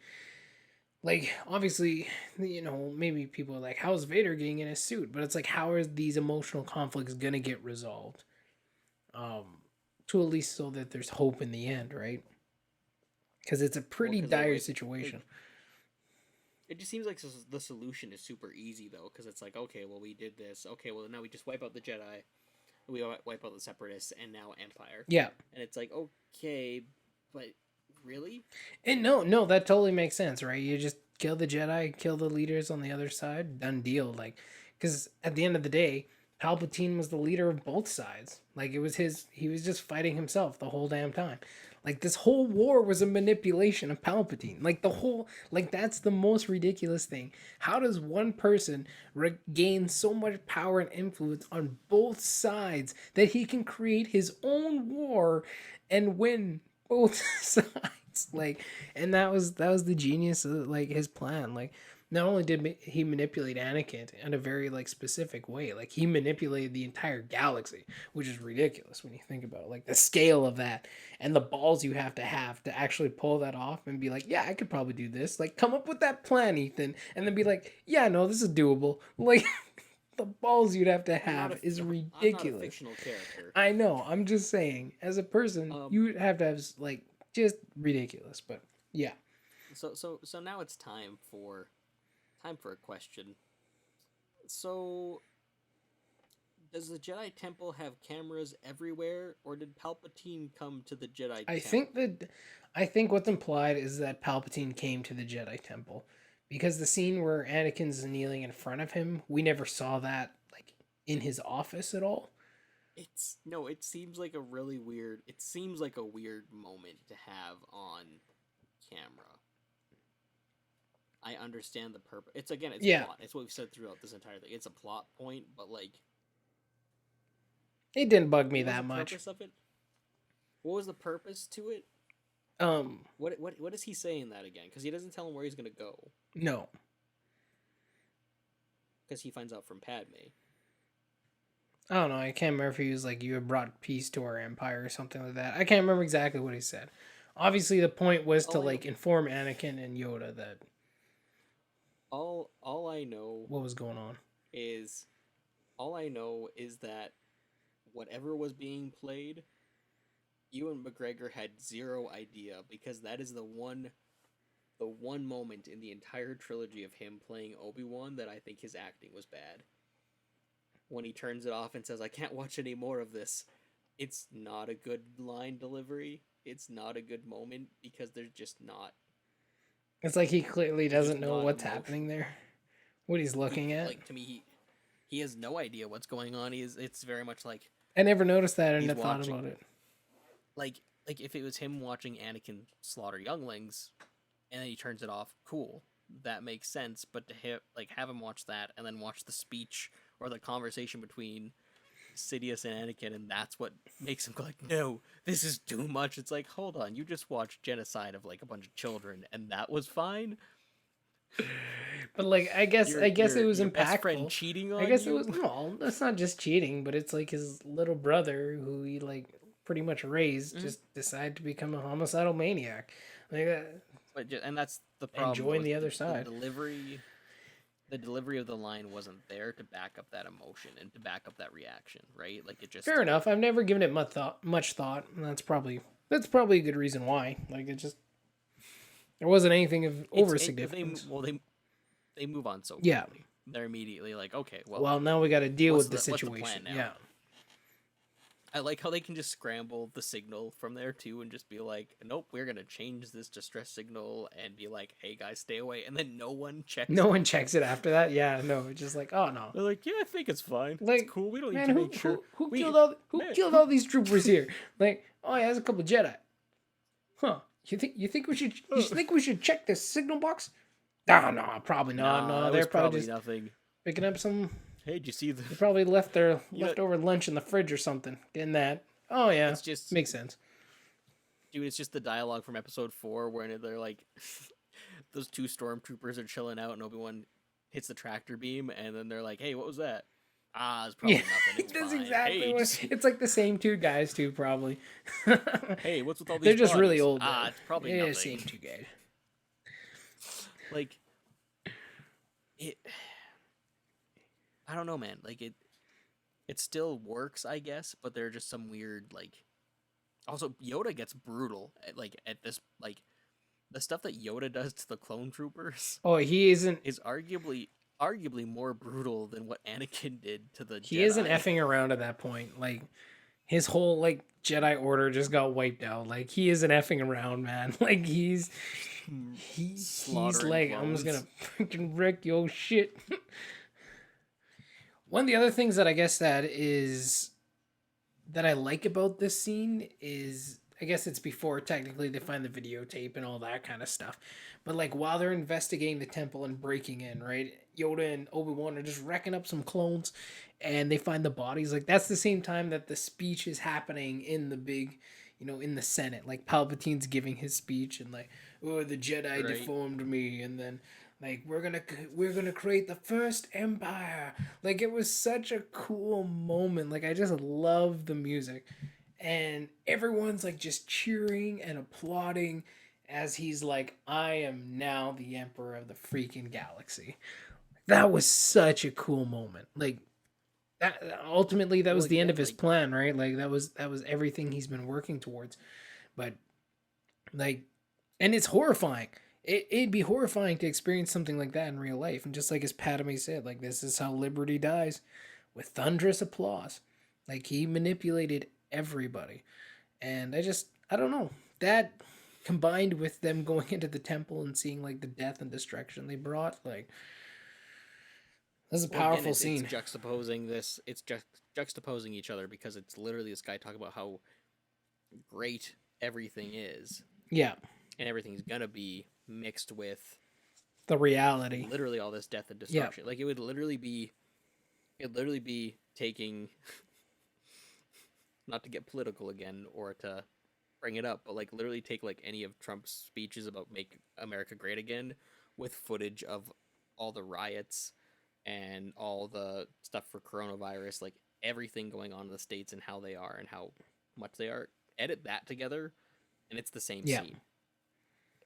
Like obviously, maybe people are like, how's Vader getting in his suit? But it's like, how are these emotional conflicts gonna get resolved? To at least so that there's hope in the end, right? Because it's a pretty dire situation. It just seems like the solution is super easy, though, because it's like, okay, well, we did this. Okay, well, now we just wipe out the Jedi. We wipe out the Separatists, and now Empire. Yeah. And it's like, okay, but really? And no, that totally makes sense, right? You just kill the Jedi, kill the leaders on the other side, done deal. Like, because at the end of the day, Palpatine was the leader of both sides. Like, he was just fighting himself the whole damn time. Like, this whole war was a manipulation of Palpatine. Like, that's the most ridiculous thing. How does one person gain so much power and influence on both sides that he can create his own war and win both sides? Like, and that was the genius of, like, his plan. Like, not only did he manipulate Anakin in a very like specific way, like he manipulated the entire galaxy, which is ridiculous when you think about it. Like the scale of that and the balls you have to actually pull that off and be like, yeah, I could probably do this. Like come up with that plan, Ethan, and then be like, yeah, no, this is doable. Like the balls you'd have to have is ridiculous. I'm not a fictional character. I know. I'm just saying, as a person, you would have to have like just ridiculous. But yeah. So now it's time for a question. So, does the Jedi Temple have cameras everywhere, or did Palpatine come to the Jedi Temple? I think what's implied is that Palpatine came to the Jedi Temple, because the scene where Anakin's kneeling in front of him, we never saw that like in his office at all. It seems like a really weird. It seems like a weird moment to have on camera. I understand the purpose. It's plot. It's what we've said throughout this entire thing. It's a plot point, but like, it didn't bug me that much. Purpose of it? What was the purpose to it? Um, What is he saying that again? Because he doesn't tell him where he's gonna go. no. Because he finds out from Padme. I don't know. I can't remember if he was like, "You have brought peace to our empire" or something like that. I can't remember exactly what he said. Obviously, the point was to like inform Anakin and Yoda that all I know what was going on. All I know is that whatever was being played, Ewan McGregor had zero idea, because that is the one moment in the entire trilogy of him playing Obi-Wan that I think his acting was bad. When he turns it off and says, "I can't watch any more of this," it's not a good line delivery. It's not a good moment, because there's just not. It's like he clearly doesn't know what's happening there, what he's looking at. Like, to me, he has no idea what's going on. It's very much like, I never noticed that and thought about it. Like if it was him watching Anakin slaughter younglings, and then he turns it off, cool, that makes sense. But to have him watch that and then watch the speech or the conversation between Sidious and Anakin, and that's what makes him go like, "No, this is too much." It's like, hold on, you just watched genocide of like a bunch of children, and that was fine. But like, I guess it was impactful. Best friend cheating on I guess you? it was that's not just cheating, but it's like his little brother who he like pretty much raised just decided to become a homicidal maniac. Like that. And that's the problem. And join the other side. The delivery of the line wasn't there to back up that emotion and to back up that reaction, right? Like, it just... Fair enough. I've never given it much thought, and that's probably a good reason why. Like, it just... There wasn't anything of over significance. They move on so quickly. Yeah. They're immediately like, okay, well, now we got to deal with the situation. What's the plan now? Yeah. I like how they can just scramble the signal from there too and just be like, "Nope, we're gonna change this distress signal," and be like, "Hey guys, stay away," and then no one checks. No one checks it after that. Yeah, no, it's just like, oh no. They're like, "Yeah, I think it's fine. Like, it's cool. We don't need to make sure." Who killed all these troopers here? Like, oh yeah, there's a couple Jedi. Huh? You think we should check the signal box? No, probably not. No, they're probably just nothing. Picking up some. Hey, did you see They probably left their leftover lunch in the fridge or something. Getting that. Oh yeah, it's just makes sense. Dude, it's just the dialogue from episode 4 where they're like, those two stormtroopers are chilling out and Obi-Wan hits the tractor beam, and then they're like, "Hey, what was that?" It's probably nothing. It's That's fine. Exactly what it's like. The same two guys too, probably. Hey, what's with all these? They're just bodies? really old. It's probably nothing. Same two guys. Like, I don't know, man. Like, it still works, I guess, but there are just some weird, like... Also, Yoda gets brutal, at this, like... The stuff that Yoda does to the clone troopers... Oh, he isn't... ...is arguably more brutal than what Anakin did to the Jedi. He isn't effing around at that point. Like, his whole, like, Jedi Order just got wiped out. Like, he isn't effing around, man. Like, he's like, clones. I'm just gonna freaking wreck your shit. One of the other things that I guess that I like about this scene is, I guess it's before technically they find the videotape and all that kind of stuff. But like while they're investigating the temple and breaking in, right? Yoda and Obi-Wan are just wrecking up some clones and they find the bodies. Like that's the same time that the speech is happening in the big, in the Senate. Like Palpatine's giving his speech and like, "Oh, the Jedi deformed me," and then like we're gonna create the first empire. Like it was such a cool moment. Like I just love the music, and everyone's like just cheering and applauding as he's like, "I am now the emperor of the freaking galaxy." That was such a cool moment. Like that ultimately that was the end of his plan, right? Like that was everything he's been working towards. But like, and it's horrifying. It'd be horrifying to experience something like that in real life. And just like as Padme said, like, this is how liberty dies, with thunderous applause. Like, he manipulated everybody. And I don't know. That, combined with them going into the temple and seeing, like, the death and destruction they brought, like, this is a powerful scene. It's juxtaposing each other, because it's literally this guy talking about how great everything is. Yeah. And everything's gonna be mixed with the reality, literally all this death and destruction. Like it would literally be taking, not to get political again or to bring it up, but like literally take like any of Trump's speeches about make America great again with footage of all the riots and all the stuff for coronavirus, like everything going on in the States and how they are and how much they are. Edit that together and it's the same Yeah. scene.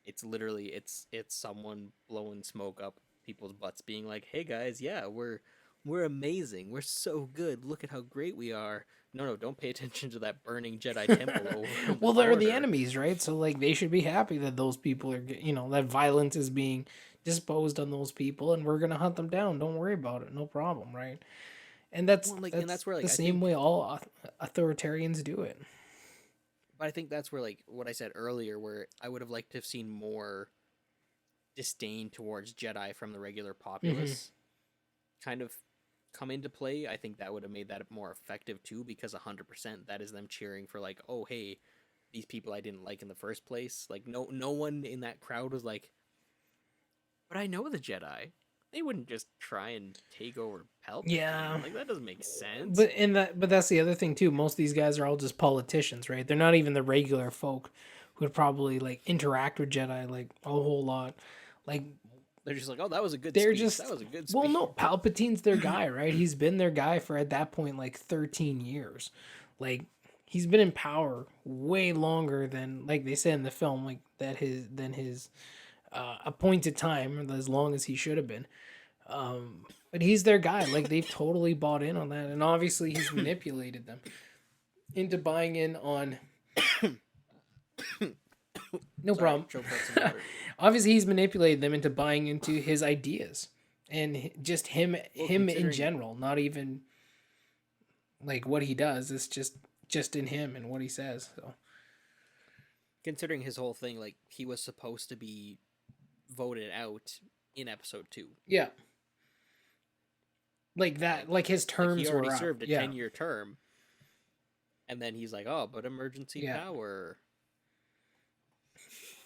It's literally it's someone blowing smoke up people's butts being like, "Hey guys, yeah, we're amazing. We're so good. Look at how great we are." No, don't pay attention to that burning Jedi temple over in Well, the they're the corner. enemies, right? So like they should be happy that those people are, that violence is being disposed on those people, and we're gonna hunt them down. Don't worry about it. No problem, right? And that's Well, like, that's, and that's where like the I same think, way all authoritarians do it. but I think that's where like what I said earlier, where I would have liked to have seen more disdain towards Jedi from the regular populace, kind of come into play. I think that would have made that more effective too, because 100% that is them cheering for like, oh hey, these people I didn't like in the first place. Like no one in that crowd was like, but I know the Jedi. They wouldn't just try and take over Palpatine. Yeah. Like that doesn't make sense. But that's the other thing too. Most of these guys are all just politicians, right? They're not even the regular folk who would probably like interact with Jedi like a whole lot. Like They're just like, oh, that was a good they're speech. just That was a good well, speech. no, Palpatine's their guy, right? He's been their guy for at that point like 13 years. Like he's been in power way longer than like they said in the film, like his appointed time, as long as he should have been. But he's their guy. Like they've totally bought in on that, and obviously he's manipulated them into buying in on. No Sorry, problem. choked out some water. Obviously, he's manipulated them into buying into his ideas, and just him in considering- general. Not even like what he does. It's just in him and what he says. So Considering his whole thing, like he was supposed to be voted out in episode 2. yeah, like that. Like his terms He already were up. served a Yeah. 10-year term, and then he's like, "Oh, but emergency Yeah. power."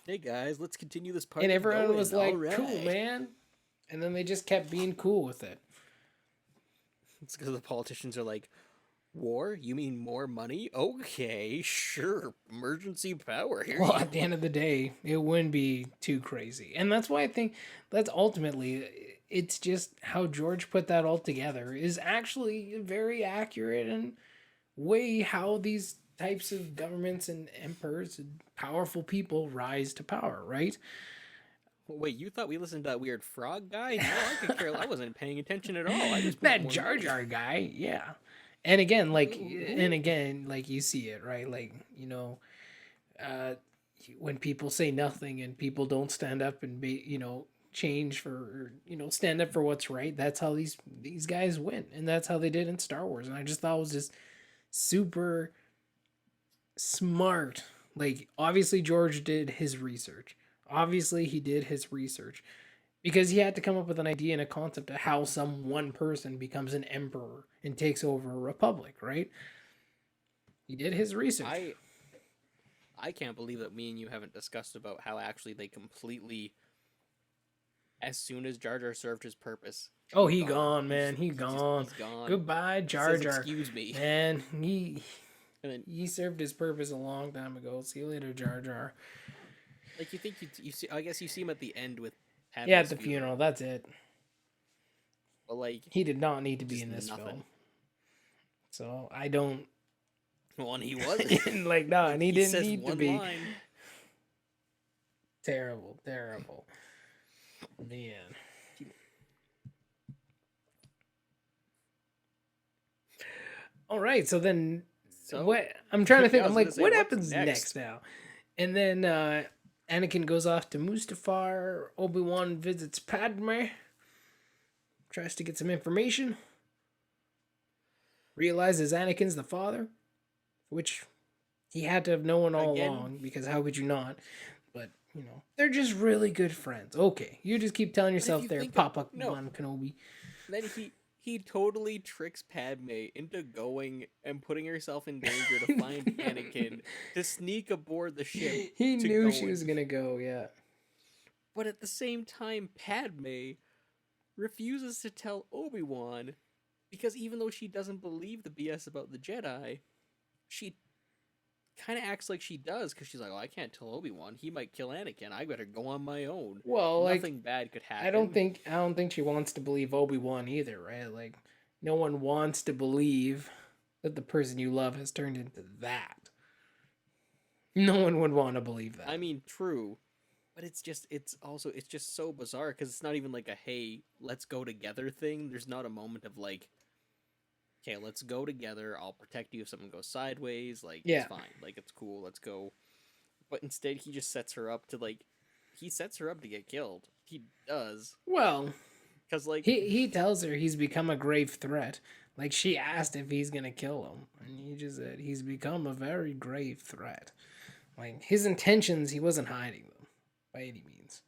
Hey guys, let's continue this party. And everyone going. was like, All right. "Cool, man," and then they just kept being cool with it. It's because the politicians are like, "War? You mean more money? Okay, sure. Emergency power here." Well, you at the end of the day, it wouldn't be too crazy. And that's why I think that's ultimately, it's just how George put that all together is actually very accurate and way how these types of governments and emperors and powerful people rise to power, right? Wait, you thought we listened to that weird frog guy? No, I could care. I wasn't paying attention at all. I just want That more Jar money. Jar guy, yeah. And again, like, you see it, right? Like, uh, when people say nothing and people don't stand up and be, change for, stand up for what's right. That's how these guys win, and that's how they did in Star Wars. And I just thought it was just super smart. Like, obviously George did his research. Obviously he did his research because he had to come up with an idea and a concept of how some one person becomes an emperor and takes over a republic, right? He did his research. I can't believe that me and you haven't discussed about how actually they completely, as soon as Jar Jar served his purpose. Oh, he gone, man. He gone. He's gone. Goodbye, He Jar says, Jar. "Excuse me." Man, he And then, he served his purpose a long time ago. See you later, Jar Jar. like, you think you see? I guess you see him at the end with. Padme's Yeah, at the funeral. That's it. But like, He did not need to be just in this nothing. film. So I don't One he wasn't. like. No, and he didn't says need to one be. line. Terrible, man. All right, so then So what? I'm trying to Yeah, think. I I'm was like, gonna say, what what's happens next? next now? And then Anakin goes off to Mustafar. Obi-Wan visits Padme. Tries to get some information. Realizes Anakin's the father, which he had to have known all Again? along, because how could you not? But, they're just really good friends. Okay, you just keep telling yourself you there, think of- Papa no. Wan Kenobi. then he totally tricks Padme into going and putting herself in danger to find Anakin to sneak aboard the ship. He to knew go she and- was gonna go, yeah. But at the same time, Padme refuses to tell Obi-Wan because even though she doesn't believe the BS about the Jedi, she kind of acts like she does because she's like, "Oh, I can't tell Obi-Wan. He might kill Anakin. I better go on my own. Well, Nothing bad could happen." I don't think she wants to believe Obi-Wan either, right? Like, no one wants to believe that the person you love has turned into that. No one would want to believe that. I mean, true, but it's just so bizarre because it's not even like a "Hey, let's go together" thing. There's not a moment of like, "Okay, let's go together. I'll protect you if something goes sideways. Like, Yeah. it's fine. Like, it's cool. Let's go." But instead, he just sets her up to like, he sets her up to get killed. He does. Well, Because like, he tells her he's become a grave threat. Like, she asked if he's gonna kill him, and he just said he's become a very grave threat. Like, his intentions, he wasn't hiding them by any means.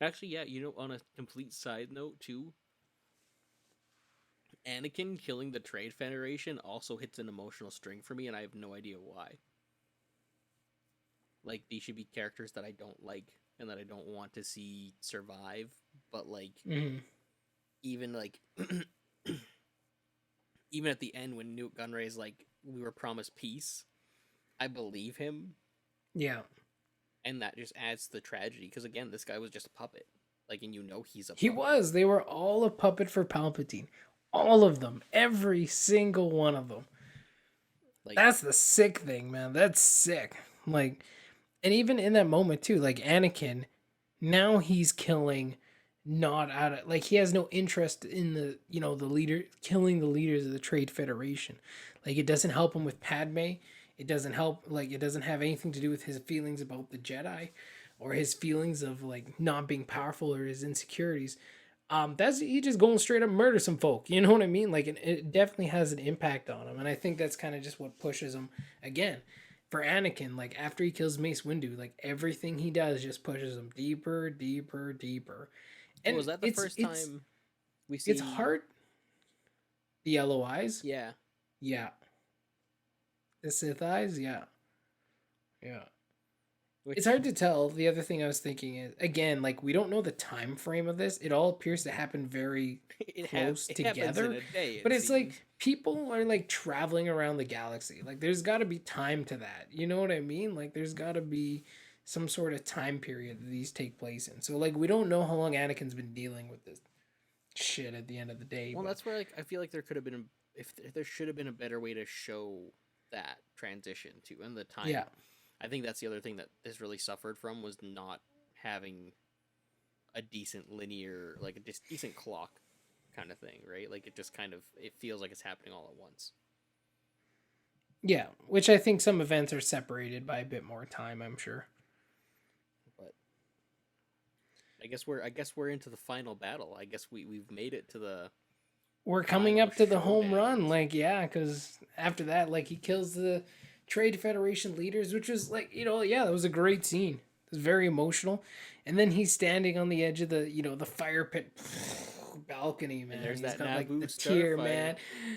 actually, yeah, on a complete side note too, Anakin killing the Trade Federation also hits an emotional string for me, and I have no idea why. Like, these should be characters that I don't like and that I don't want to see survive, but like, even like, even at the end when Newt Gunray's like, "We were promised peace," I believe him. Yeah. And that just adds to the tragedy, because again, this guy was just a puppet. Like, and he's a puppet. He was. They were all a puppet for Palpatine. All of them. Every single one of them. Like, That's the sick thing, man. That's sick. Like, and even in that moment too, like Anakin, now he's killing not out of like he has no interest in the the leader killing the leaders of the Trade Federation. Like, it doesn't help him with Padme. It doesn't help, like, it doesn't have anything to do with his feelings about the Jedi or his feelings of like not being powerful or his insecurities. That's he just going straight up murder some folk. You know what I mean? Like, it definitely has an impact on him, and I think that's kind of just what pushes him again. For Anakin, like after he kills Mace Windu, like everything he does just pushes him deeper, deeper, deeper. And was that the first time we see? It's hard. The yellow eyes. Yeah. Yeah. The Sith eyes. Yeah. Yeah. Which, It's hard to tell. The other thing I was thinking is, again, like, we don't know the time frame of this. It all appears to happen very close it happens together. in a day, But it's like seems. people are like traveling around the galaxy. Like, there's got to be time to that. You know what I mean? Like, there's got to be some sort of time period that these take place in. So, like, we don't know how long Anakin's been dealing with this shit at the end of the day. Well, but that's where, like, I feel like there could have been if there should have been a better way to show that transition to and the time. Yeah. I think that's the other thing that this really suffered from, was not having a decent linear, like a decent clock kind of thing, right? Like, it feels like it's happening all at once. Yeah, which I think some events are separated by a bit more time, I'm sure. But I guess we're into the final battle. I guess we've made it to the. We're coming up to the home showdown. run, like, yeah, because after that, like, he kills the Trade Federation leaders, which was like, yeah, that was a great scene. It was very emotional. And then he's standing on the edge of the, the fire pit balcony, man. And there's He's that got like Naboo the tear, starfighter man.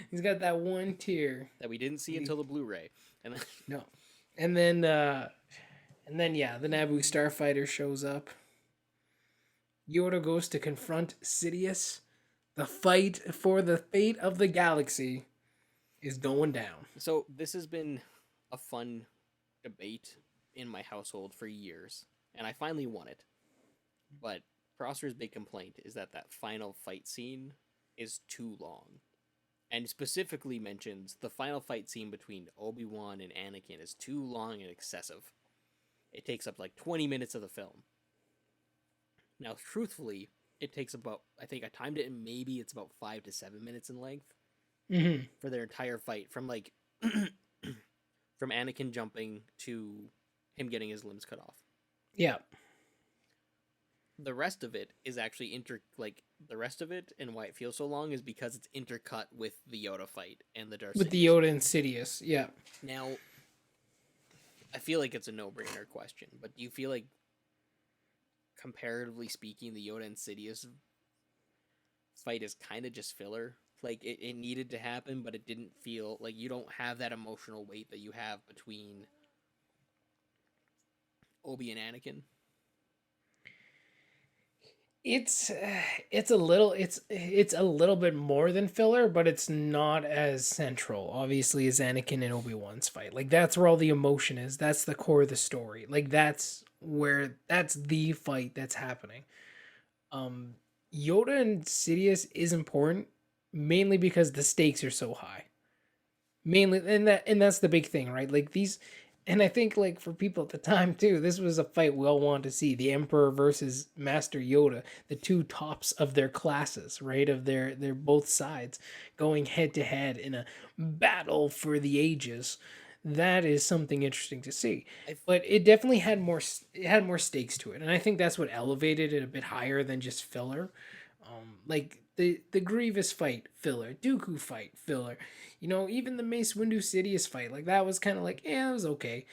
He's got that one tear that we didn't see until the Blu-ray, and then no, and then yeah, the Naboo starfighter shows up. Yoda goes to confront Sidious. The fight for the fate of the galaxy is going down. So this has been a fun debate in my household for years, and I finally won it. But Prosper's big complaint is that final fight scene is too long, and specifically mentions the final fight scene between Obi-Wan and Anakin is too long and excessive. It takes up like 20 minutes of the film. Now, truthfully, it takes about, I think I timed it, and maybe it's about 5 to 7 minutes in length for their entire fight, from like from Anakin jumping to him getting his limbs cut off. Yeah. The rest of it is actually the rest of it, and why it feels so long, is because it's intercut with the Yoda fight and the Darth With Sidious. the Yoda and Sidious, yeah. Now, I feel like it's a no-brainer question, but do you feel like, comparatively speaking, the Yoda and Sidious fight is kind of just filler? Like, it needed to happen, but it didn't feel like, you don't have that emotional weight that you have between Obi and Anakin. It's a little it's a little bit more than filler, but it's not as central, obviously, as Anakin and Obi-Wan's fight. Like that's where all the emotion is. That's the core of the story. Like that's the fight that's happening. Um Yoda and Sidious is important mainly because the stakes are so high. Mainly, and that's the big thing, right? Like these, and I think like for people at the time too, this was a fight we all wanted to see: the Emperor versus Master Yoda, the two tops of their classes, right? Of their both sides going head to head in a battle for the ages. That is something interesting to see, I but it definitely had it had more stakes to it, and I think that's what elevated it a bit higher than just filler. Like the Grievous fight filler, Dooku fight filler, even the Mace Windu Sidious fight, like that was kind of like, yeah, it was okay.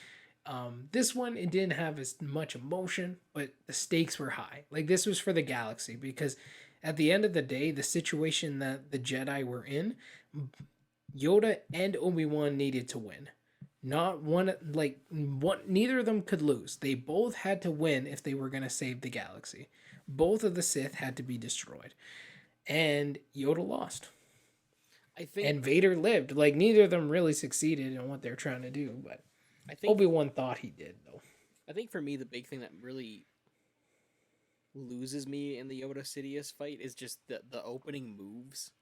This one it didn't have as much emotion, but the stakes were high. Like this was for the galaxy because at the end of the day, the situation that the Jedi were in, Yoda and Obi-Wan needed to win. Not one like one neither of them could lose. They both had to win if they were going to save the galaxy. Both of the Sith had to be destroyed. And Yoda lost. I think And Vader lived. Like neither of them really succeeded in what they're trying to do, but I think Obi-Wan thought he did though. I think for me the big thing that really loses me in the Yoda Sidious fight is just the opening moves.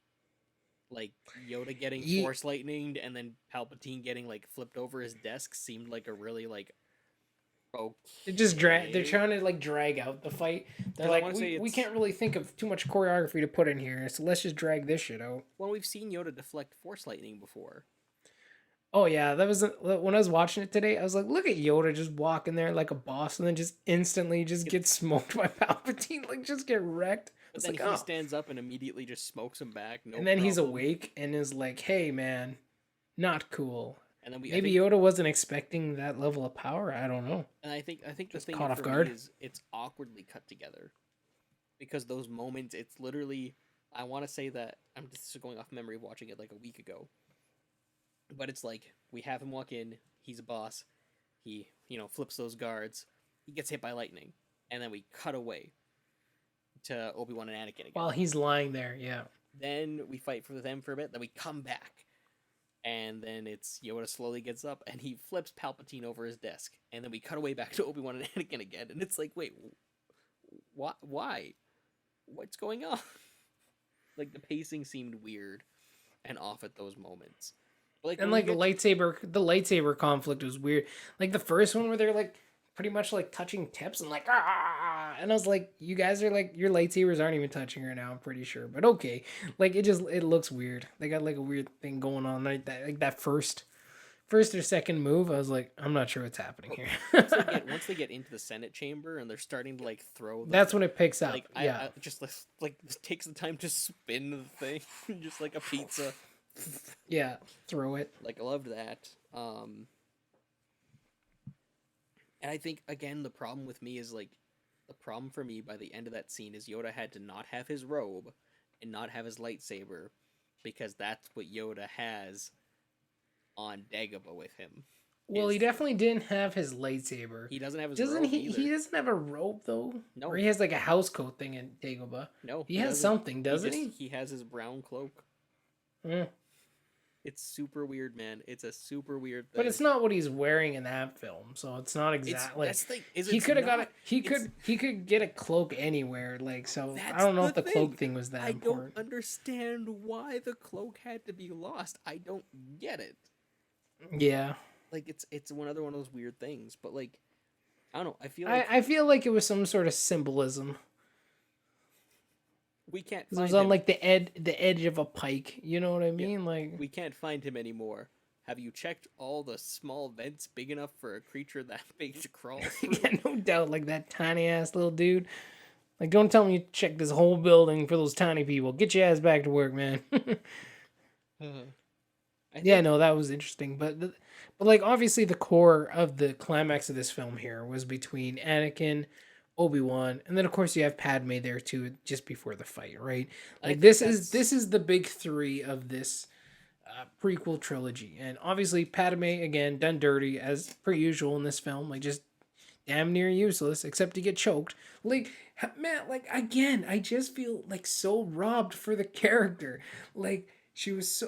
Like Yoda getting force lightninged and then Palpatine getting like flipped over his desk seemed like a really like okay. They're trying to like drag out the fight. They're like we can't really think of too much choreography to put in here, so let's just drag this shit out. Well, we've seen Yoda deflect force lightning before. Oh yeah, that was when I was watching it today. I was like, look at Yoda just walking there like a boss, and then just instantly just get smoked by Palpatine, like just get wrecked. But then he stands up and immediately just smokes him back. No and then problem. He's awake and is like, "Hey man, not cool." And then maybe Yoda wasn't expecting that level of power. I don't know. And I think the thing caught off for guard me is it's awkwardly cut together, because those moments, it's literally, I want to say that I'm just going off memory of watching it like a week ago. But it's like we have him walk in, he's a boss, he flips those guards, he gets hit by lightning, and then we cut away to Obi-Wan and Anakin again. While he's lying there, yeah. Then we fight for them for a bit, then we come back. And then it's Yoda slowly gets up and he flips Palpatine over his desk. And then we cut away back to Obi-Wan and Anakin again. And it's like, wait, why? What's going on? Like the pacing seemed weird and off at those moments. But like the lightsaber conflict was weird. Like the first one where they're like pretty much like touching tips and like and I was like, you guys are like, your lightsabers aren't even touching her now, I'm pretty sure, but okay. Like it looks weird. They got like a weird thing going on, like that first or second move. I was like, I'm not sure what's happening here. once they get into the Senate chamber and they're starting to like throw that's when it picks up. Like I just like takes the time to spin the thing just like a pizza. Yeah, throw it. Like I loved that. And I think, again, the problem with me is, like, the problem for me by the end of that scene is Yoda had to not have his robe and not have his lightsaber, because that's what Yoda has on Dagobah with him. Well, he definitely didn't have his lightsaber. He doesn't have his robe either. He doesn't have a robe, though? No. Or he has, like, a housecoat thing in Dagobah. No. He has something, doesn't he? He has his brown cloak. Mm. It's super weird, man. It's a super weird thing. But it's not what he's wearing in that film, so it's not exactly. He could have got it. He could get a cloak anywhere, like so. I don't know if the cloak thing was that important. I don't understand why the cloak had to be lost. I don't get it. Yeah. Like it's one of those weird things, but like I don't know. I feel like it was some sort of symbolism. We can't. It was on like the edge of a pike. You know what I mean? Yeah. Like we can't find him anymore. Have you checked all the small vents big enough for a creature that big to crawl through? Yeah, no doubt. Like that tiny ass little dude. Like, don't tell me you checked this whole building for those tiny people. Get your ass back to work, man. Yeah, no, that was interesting. But like obviously the core of the climax of this film here was between Anakin, Obi-Wan, and then of course you have Padme there too, just before the fight, right? Like this is the big three of this prequel trilogy, and obviously Padme again done dirty as per usual in this film, like just damn near useless except to get choked. Like, man, like again, I just feel like so robbed for the character. Like she was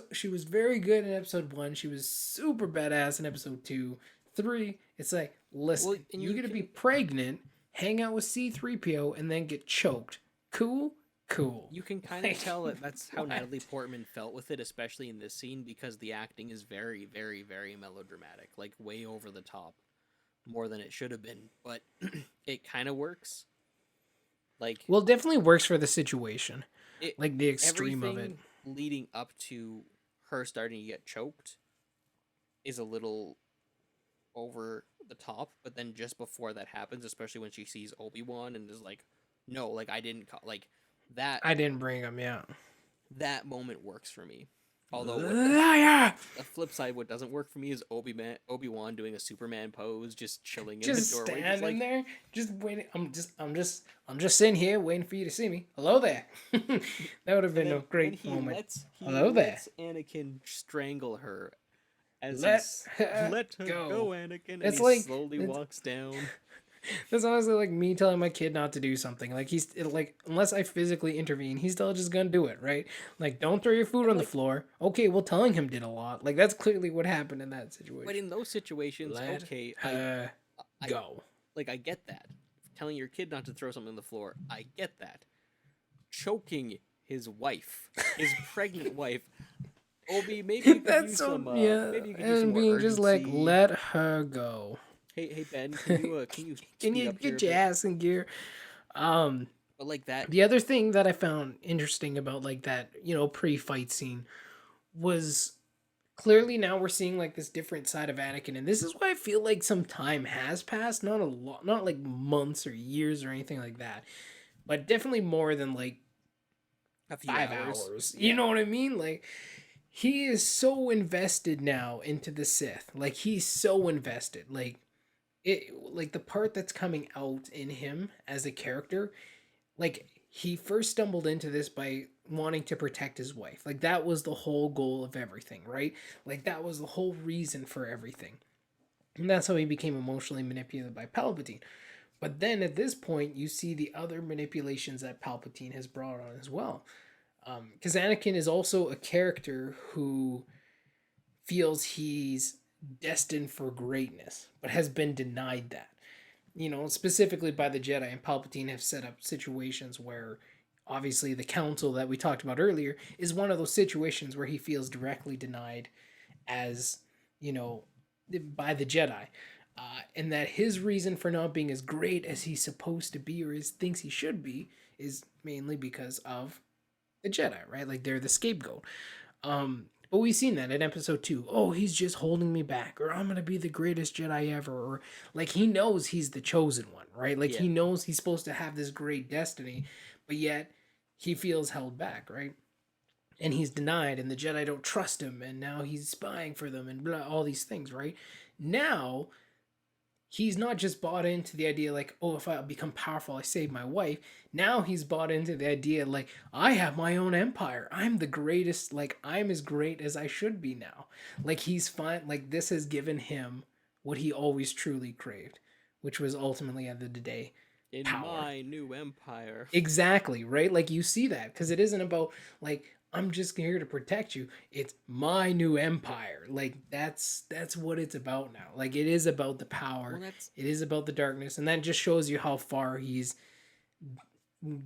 very good in episode 1. She was super badass in episode 2. 3, it's like, listen, Well, and you're you gonna be can pregnant, hang out with C-3PO, and then get choked. Cool? Cool. you can kind of Like, tell that that's how what? Natalie Portman felt with it, especially in this scene, because the acting is very, very, very melodramatic, like way over the top, more than it should have been. But it kind of works. Like Well, it definitely works for the situation. it, Like the extreme of it. everything leading up to her starting to get choked is a little over the top, but then just before that happens, especially when she sees Obi-Wan and is like, "No, like I didn't like that." I didn't bring him, yeah. That moment works for me. Although Liar! the flip side, what doesn't work for me is Obi-Wan doing a Superman pose, just chilling in Just the doorway, standing there, just waiting. I'm just sitting here waiting for you to see me. Hello there. That would have been a great moment. Hello there. lets Anakin strangle her as Let he let her go. go, Anakin, and It's he like- slowly it's- walks down. That's honestly like me telling my kid not to do something. Like unless I physically intervene, he's still just gonna do it, right? Like, don't throw your food on the floor. Okay, well, telling him did a lot. Like, that's clearly what happened in that situation. But in those situations, Let okay, her I go. like I get that. Telling your kid not to throw something on the floor, I get that. Choking his wife, his pregnant wife. Obi, maybe you could That's use so some. yeah, Maybe you could use some and more being just like, urgency. let her go. Hey Ben, can you can you Can speed you up here get a your bit? ass in gear? But like that, The other thing that I found interesting about like that, pre-fight scene was clearly now we're seeing like this different side of Anakin, and this is why I feel like some time has passed, not a lot, not like months or years or anything like that, but definitely more than like a few 5 hours. Yeah. You know what I mean? Like, he is so invested now into the Sith. Like, he's so invested. Like the part that's coming out in him as a character, like, he first stumbled into this by wanting to protect his wife. Like, that was the whole goal of everything, right? Like, that was the whole reason for everything. And that's how he became emotionally manipulated by Palpatine. But then at this point, you see the other manipulations that Palpatine has brought on as well. Because Anakin is also a character who feels he's destined for greatness, but has been denied that. Specifically by the Jedi, and Palpatine have set up situations where obviously the council that we talked about earlier is one of those situations where he feels directly denied as, by the Jedi. And that his reason for not being as great as he's supposed to be or thinks he should be is mainly because of the Jedi, right? Like, they're the scapegoat. But we've seen that in episode 2. Oh, he's just holding me back, or I'm gonna be the greatest Jedi ever, or like he knows he's the chosen one, right? Like, he knows he's supposed to have this great destiny, but yet he feels held back, right? And he's denied, and the Jedi don't trust him, and now he's spying for them, and blah, all these things, right? Now he's not just bought into the idea like, oh, if I become powerful, I save my wife. Now he's bought into the idea like, I have my own empire. I'm the greatest. Like, I'm as great as I should be now. Like, he's fine. Like, this has given him what he always truly craved, which was ultimately at the end of the day, in power. my new empire. Exactly, right? Like, you see that because it isn't about like, I'm just here to protect you. It's my new empire. Like, that's what it's about now. Like, it is about the power. Well, It is about the darkness, and that just shows you how far he's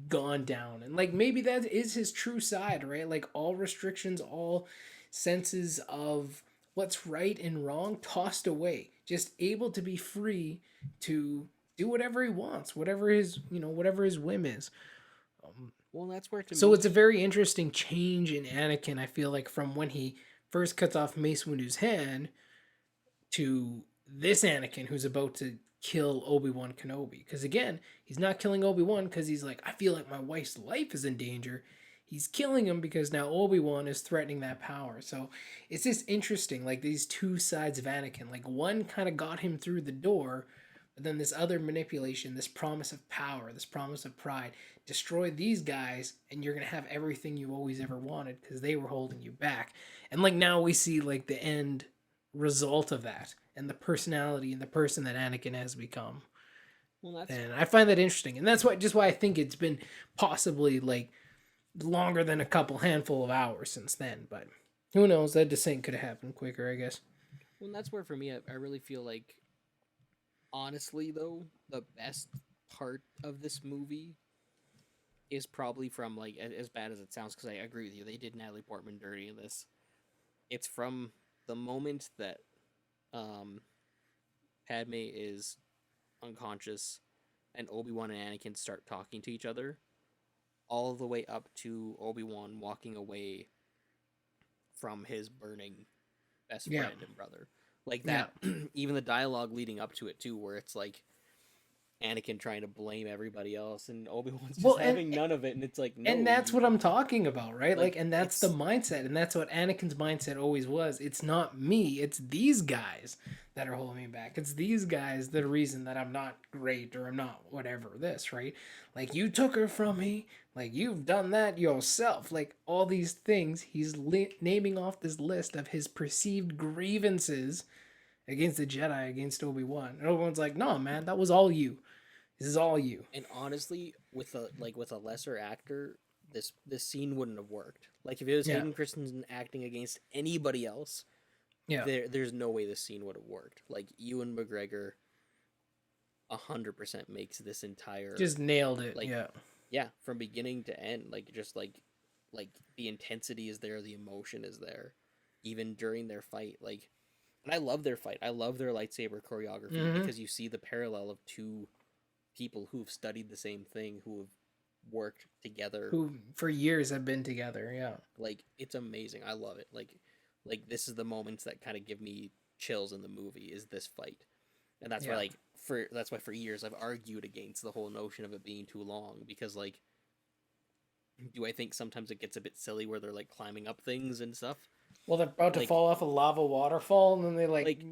gone down. And like, maybe that is his true side, right? Like, all restrictions, all senses of what's right and wrong tossed away. Just able to be free to do whatever he wants, whatever his whim is. Well, that's where So it's a very interesting change in Anakin, I feel like, from when he first cuts off Mace Windu's hand to this Anakin who's about to kill Obi-Wan Kenobi. Because again, he's not killing Obi-Wan because he's like, I feel like my wife's life is in danger. He's killing him because now Obi-Wan is threatening that power. So it's just interesting, like, these two sides of Anakin. Like, one kind of got him through the door, but then this other manipulation, this promise of power, this promise of pride, destroy these guys, and you're going to have everything you always ever wanted because they were holding you back. And, like, now we see, like, the end result of that and the personality and the person that Anakin has become. Well, that's And I find that interesting. And that's why I think it's been possibly like longer than a couple handful of hours since then. But who knows? That descent could have happened quicker, I guess. well, that's where for me, I really feel like, honestly, though, the best part of this movie is probably from like as bad as it sounds, because I agree with you, they did Natalie Portman dirty in this. It's from the moment that um Padme is unconscious and Obi-Wan and Anakin start talking to each other, all the way up to Obi-Wan walking away from his burning best Yeah. friend and brother. Like that, even the dialogue leading up to it too, where it's like Anakin trying to blame everybody else and Obi-Wan's just having none of it, and it's like, no. And that's what I'm talking about, right? Like, And that's the mindset, and that's what Anakin's mindset always was. It's not me, it's these guys that are holding me back. It's these guys that are the reason that I'm not great or I'm not whatever this, right? Like, you took her from me, like, you've done that yourself. Like, all these things, he's naming off this list of his perceived grievances against the Jedi, against Obi-Wan. And Obi-Wan's like, no, man, that was all you. This is all you. And honestly, with a lesser actor, this scene wouldn't have worked. Like if it was Hayden Christensen acting against anybody else, there's no way this scene would have worked. Like Ewan McGregor, 100% makes this entire just nailed it. From beginning to end. Like just like the intensity is there, the emotion is there, even during their fight. Like, and I love their fight. I love their lightsaber choreography because you see the parallel of two people who've studied the same thing, who have worked together, who for years have been together. Like it's amazing. I love it. Like this is the moments that kind of give me chills in the movie, is this fight. And that's why that's why for years I've argued against the whole notion of it being too long, because like, do I think sometimes it gets a bit silly where they're like climbing up things and stuff? Well, they're about to fall off a lava waterfall, and then they like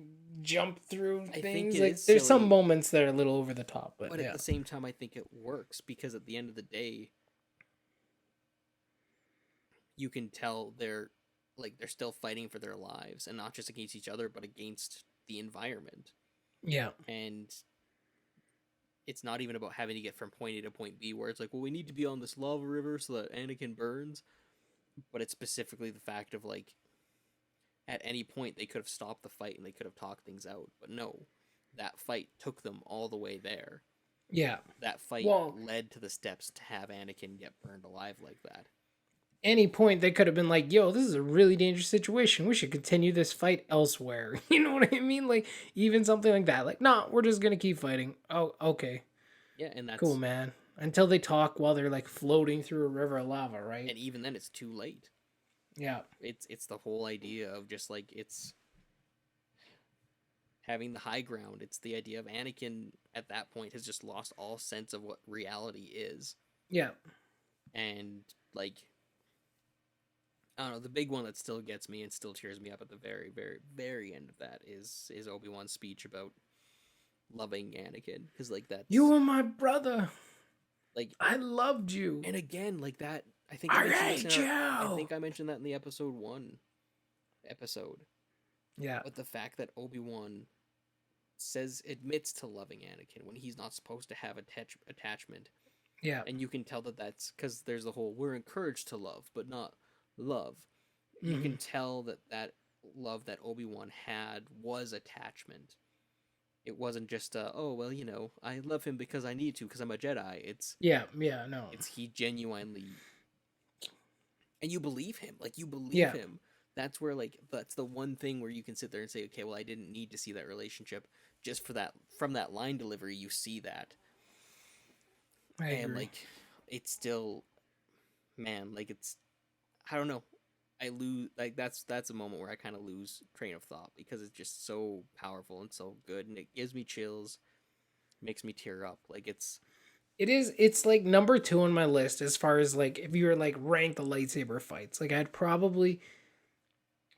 jump through things. Like, there's some moments that are a little over the top, but at the same time, I think it works, because at the end of the day, you can tell they're still fighting for their lives, and not just against each other, but against the environment. Yeah. And it's not even about having to get from point A to point B, where it's like, well, we need to be on this lava river so that Anakin burns. But it's specifically the fact of like, at any point they could have stopped the fight and they could have talked things out. But no, that fight took them all the way there. Yeah. That fight led to the steps to have Anakin get burned alive like that. Any point they could have been like, yo, this is a really dangerous situation. We should continue this fight elsewhere. You know what I mean? Like, even something like that. Like, nah, we're just going to keep fighting. Oh, okay. Yeah, and that's... Cool, man. Until they talk while they're, like, floating through a river of lava, right? And even then, it's too late. Yeah. It's the whole idea of just, like, it's... having the high ground. It's the idea of Anakin, at that point, has just lost all sense of what reality is. Yeah. And, like... I don't know, the big one that still gets me and still tears me up at the very, very, very end of that is Obi-Wan's speech about loving Anakin. Because, like, that's... You were my brother. Like, I loved you. And again, like that, I think I mentioned that in the episode 1 episode. Yeah. But the fact that Obi-Wan admits to loving Anakin when he's not supposed to have attachment. Yeah. And you can tell that that's because there's the whole, we're encouraged to love, but not love. Mm-hmm. You can tell that love that Obi-Wan had was attachment. It wasn't just oh well, you know, I love him because I need to, because I'm a Jedi. It's It's he genuinely, and you believe him. Like, you believe him. That's where, like, that's the one thing where you can sit there and say, okay, well, I didn't need to see that relationship. Just for that, from that line delivery, you see that. I agree. Like, it's still, man, like, it's, I don't know. I lose, like, that's a moment where I kind of lose train of thought, because it's just so powerful and so good, and it gives me chills, makes me tear up. Like, it's like number 2 on my list as far as, like, if you were like rank the lightsaber fights. Like, I'd probably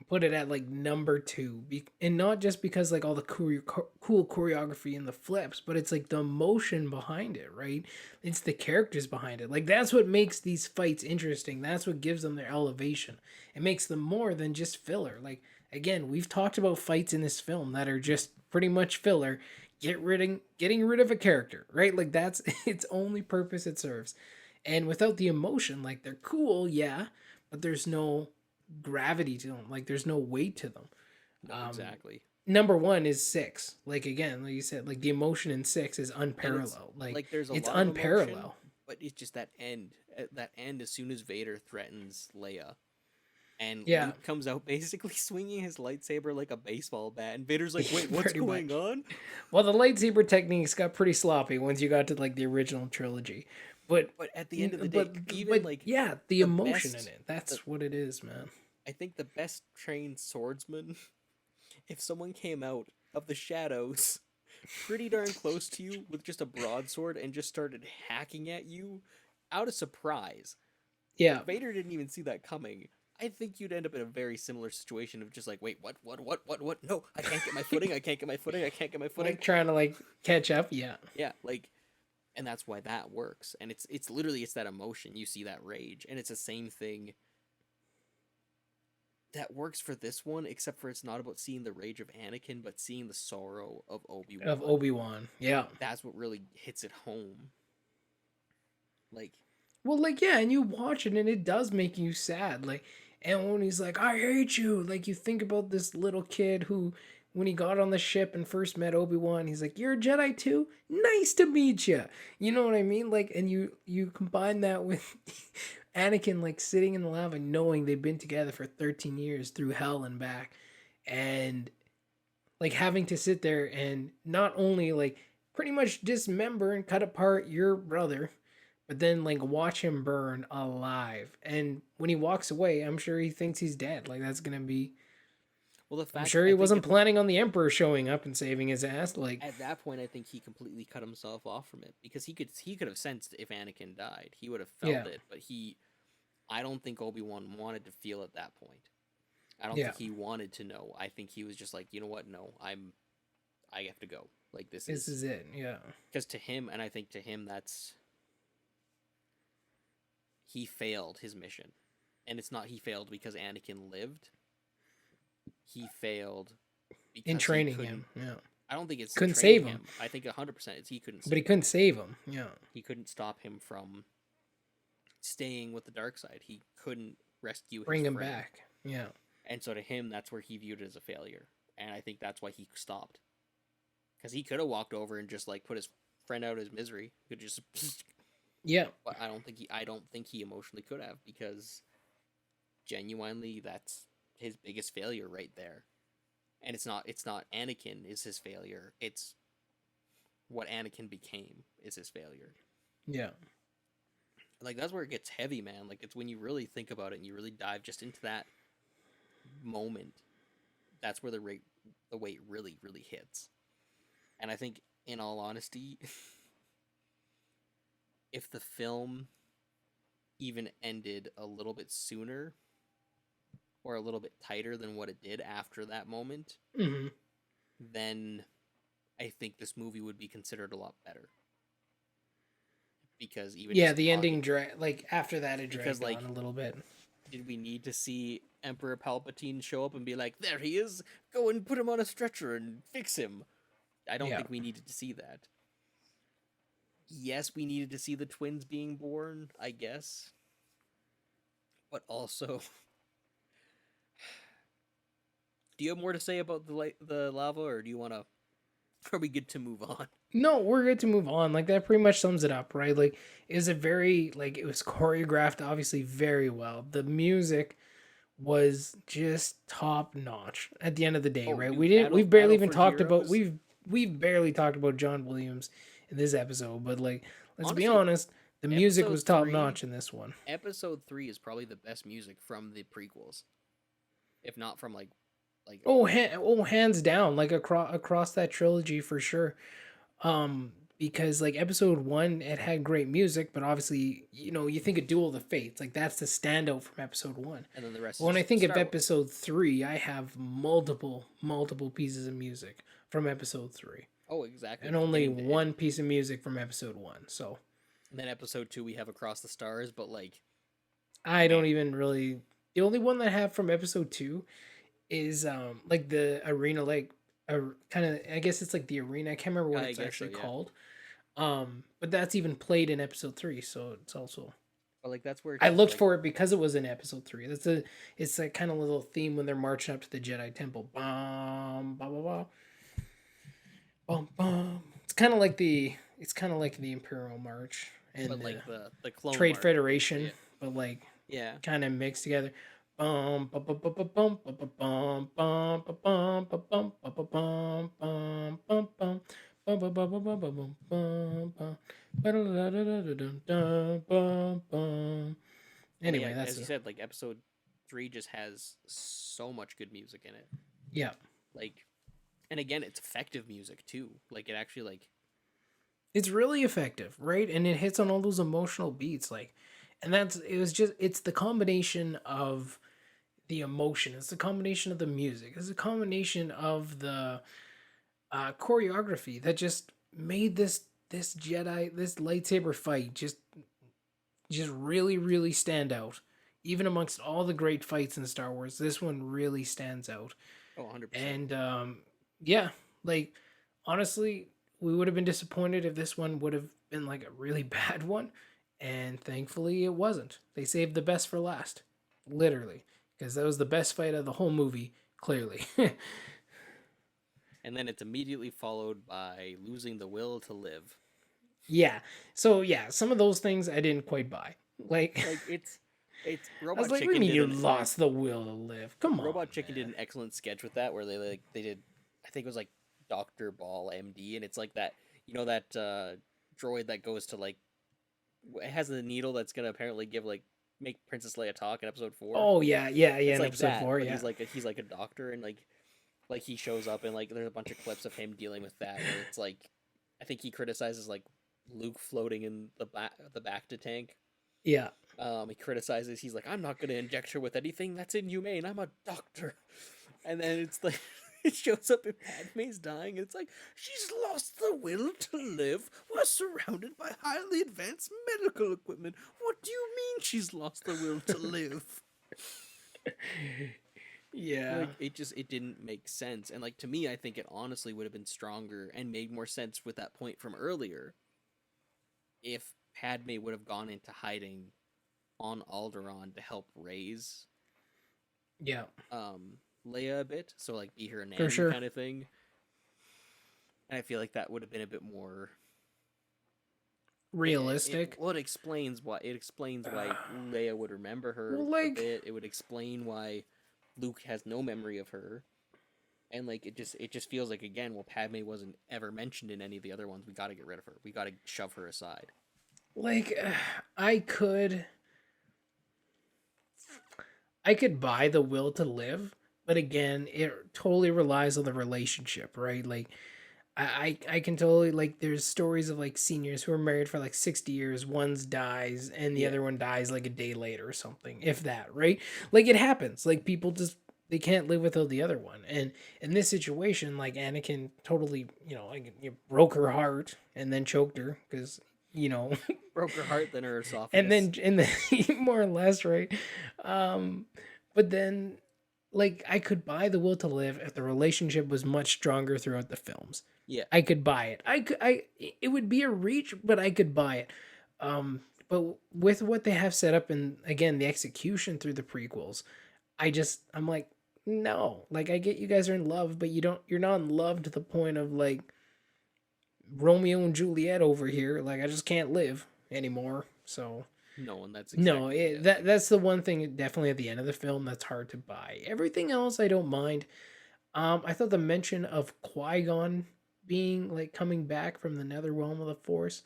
put it at like number 2, and not just because like all the cool choreography and the flips, but it's like the emotion behind it, right? It's the characters behind it. Like, that's what makes these fights interesting. That's what gives them their elevation. It makes them more than just filler. Like, again, we've talked about fights in this film that are just pretty much filler. getting rid of a character, right? Like that's its only purpose it serves. And without the emotion, like they're cool, yeah, but there's no gravity to them. Like there's no weight to them. No, exactly. Number one is six. Like again, like you said, like the emotion in six is And unparalleled. Like there's a it's lot of emotion, unparalleled. but it's just that end. That end as soon as Vader threatens Leia. And Yeah. Luke comes out basically swinging his lightsaber like a baseball bat, and Vader's like, "Wait, what's Pretty going much. on?" Well, the lightsaber techniques got pretty sloppy once you got to like the original trilogy, but at the end of the day, yeah, the the emotion best- in it—that's what it is, man. I think the best trained swordsman, if someone came out of the shadows, pretty darn close to you with just a broadsword and just started hacking at you, out of surprise. Yeah, Vader didn't even see that coming. I think you'd end up in a very similar situation of just like, wait, what? No, I can't get my footing. I can't get my footing. I can't get my footing. like trying to like catch up. Yeah, Yeah, and that's why that works. And it's literally that emotion. You see that rage, and it's the same thing that works for this one, except for it's not about seeing the rage of Anakin, but seeing the sorrow of Obi-Wan. of Obi-Wan. Yeah. That's what really hits it home. Like, Well, like yeah, and you watch it and it does make you sad. Like, and when he's like, "I hate you," like you think about this little kid who, when he got on the ship and first met Obi-Wan, he's like, "You're a Jedi too? Nice to meet you." You know what I mean? Like, and you combine that with Anakin like sitting in the lava, knowing they've been together for 13 years through hell and back, and like having to sit there and not only like pretty much dismember and cut apart your brother, but then like watch him burn alive. And when he walks away, I'm sure he thinks he's dead. Like that's gonna be. well, the fact I'm sure I he think wasn't planning on the Emperor showing up and saving his ass. Like at that point, I think he completely cut himself off from it because he could have sensed if Anakin died, he would have felt Yeah. it. But I don't think Obi-Wan wanted to feel at that point. I don't Yeah. think he wanted to know. I think he was just like, you know what? No, I have to go. Like this is it. Yeah. because to him, and I think to him that's he failed his mission, and it's not he failed because Anakin lived. He failed because In he training couldn't- him. Yeah. I don't think it's Couldn't training save him. I think 100% it's he couldn't. But he couldn't save him. Yeah. He couldn't stop him from staying with the dark side. He couldn't rescue Bring his him friend. back. Yeah. And so to him, that's where he viewed it as a failure. And I think that's why he stopped. Because he could have walked over and just like put his friend out of his misery. He could just, Yeah. but I don't think he emotionally could have, because genuinely that's his biggest failure right there. And it's not Anakin is his failure. It's what Anakin became is his failure. Yeah. Like that's where it gets heavy, man. Like it's when you really think about it and you really dive just into that moment. That's where the weight really hits. And I think, in all honesty, if the film even ended a little bit sooner or a little bit tighter than what it did after that moment, Mm-hmm. then I think this movie would be considered a lot better. Because even Yeah, just the talking- ending like after that it Because, dragged like, on a little bit. Did we need to see Emperor Palpatine show up and be like, there he is, go and put him on a stretcher and fix him? I don't Yeah. think we needed to see that. Yes, we needed to see the twins being born, I guess. But also, do you have more to say about the lava, or do you want to? Are we good to move on? No, we're good to move on. Like that pretty much sums it up, right? Like it was a very like it was choreographed obviously very well. The music was just top notch at the end of the day, Oh, right? dude, We've barely even for talked about Heroes. we've barely talked about John Williams in this episode, but like let's be Honestly, honest, the music episode was top 3 notch in this one. Episode 3 is probably the best music from the prequels, if not from like. Oh, hands down, like across that trilogy for sure. Because like episode 1, it had great music, but obviously, you think of Duel of the Fates, like that's the standout from episode 1. And then the rest. But when is I think of Star Wars. episode 3, I have multiple pieces of music from episode 3, Oh, exactly. and only Beginning to end. one piece of music from episode 1. So And then episode 2 we have Across the Stars, but like I don't even really. The only one that I have from episode 2 is like the arena, like kind of, I guess it's like the arena. I can't remember what I it's guess actually so, yeah. called. But that's even played in episode 3, so it's also But like that's where it I just looked like for it because it was in episode 3. It's that kind of little theme when they're marching up to the Jedi Temple. Bum, ba ba ba, bum bum. It's kind of like the Imperial March and but the like the clone Trade march basically, Federation, yeah. but like Yeah. kind of mixed together. Bum ba ba ba ba bum ba ba bum bum ba bum ba bum ba ba bum bum bum bum bum ba ba ba ba ba bum bum bum ba da da da da da da bum bum. But yeah, Anyway, that's as you said, like episode 3 just has so much good music in it. yeah. Like, and again, it's effective music too. Like it actually like It's really effective, right? And it hits on all those emotional beats, like, and it's the combination of the emotion. It's the combination of the music. It's a combination of the choreography that just made this lightsaber fight just really really stand out. Even amongst all the great fights in Star Wars, this one really stands out. oh 100%. And yeah, like honestly, we would have been disappointed if this one would have been like a really bad one, and thankfully it wasn't. They saved the best for last, literally, because that was the best fight of the whole movie, clearly. And then it's immediately followed by losing the will to live. Yeah. So yeah, some of those things I didn't quite buy. Like Like it's I was Robot like, "What do you Chicken mean did you an lost the will to live? Come on, Robot Chicken did man." an excellent sketch with that where they did, I think it was like Dr. Ball MD, and it's like that, you know, that droid that goes to like it has a needle that's gonna apparently give like make Princess Leia talk in episode 4. Oh yeah, yeah, yeah. It's In like episode that, 4, but yeah, he's like a doctor, and like he shows up, and like there's a bunch of clips of him dealing with that where it's like I think he criticizes like Luke floating in the bacta tank. yeah. He criticizes. He's like, I'm not gonna inject her with anything that's inhumane. I'm a doctor. And then it's like it shows up and Padme's dying, and it's like she's lost the will to live. We're surrounded by highly advanced medical equipment. What do you mean she's lost the will to live? Yeah. Like it didn't make sense. And like to me, I think it honestly would have been stronger and made more sense with that point from earlier if Padme would have gone into hiding on Alderaan to help raise Yeah. Leia a bit, so like be her For nanny sure. kind of thing. And I feel like that would have been a bit more Realistic. Well, it explains why Leia would remember her Well, a like, bit. It would explain why Luke has no memory of her. And like it just feels like again, well, Padme wasn't ever mentioned in any of the other ones. We got to get rid of her. We got to shove her aside. like I could I could buy the will to live, but again, it totally relies on the relationship, right? Like I can totally like there's stories of like seniors who are married for like 60 years, one's dies and the Yeah. other one dies like a day later or something, if that, right? Like it happens. Like people just they can't live without the other one. And in this situation, like Anakin totally, like you broke her heart and then choked her because Broke her heart, then her esophagus. and then more or less, right? But then like I could buy the will to live if the relationship was much stronger throughout the films. Yeah. I could buy it. It would be a reach, but I could buy it. But with what they have set up and again the execution through the prequels, I'm like, no. Like I get you guys are in love, but you're not in love to the point of like Romeo and Juliet over here. Like I just can't live anymore. So No, and that's no, exactly that's the one thing definitely at the end of the film that's hard to buy. Everything else I don't mind. I thought the mention of Qui-Gon being like coming back from the nether realm of the Force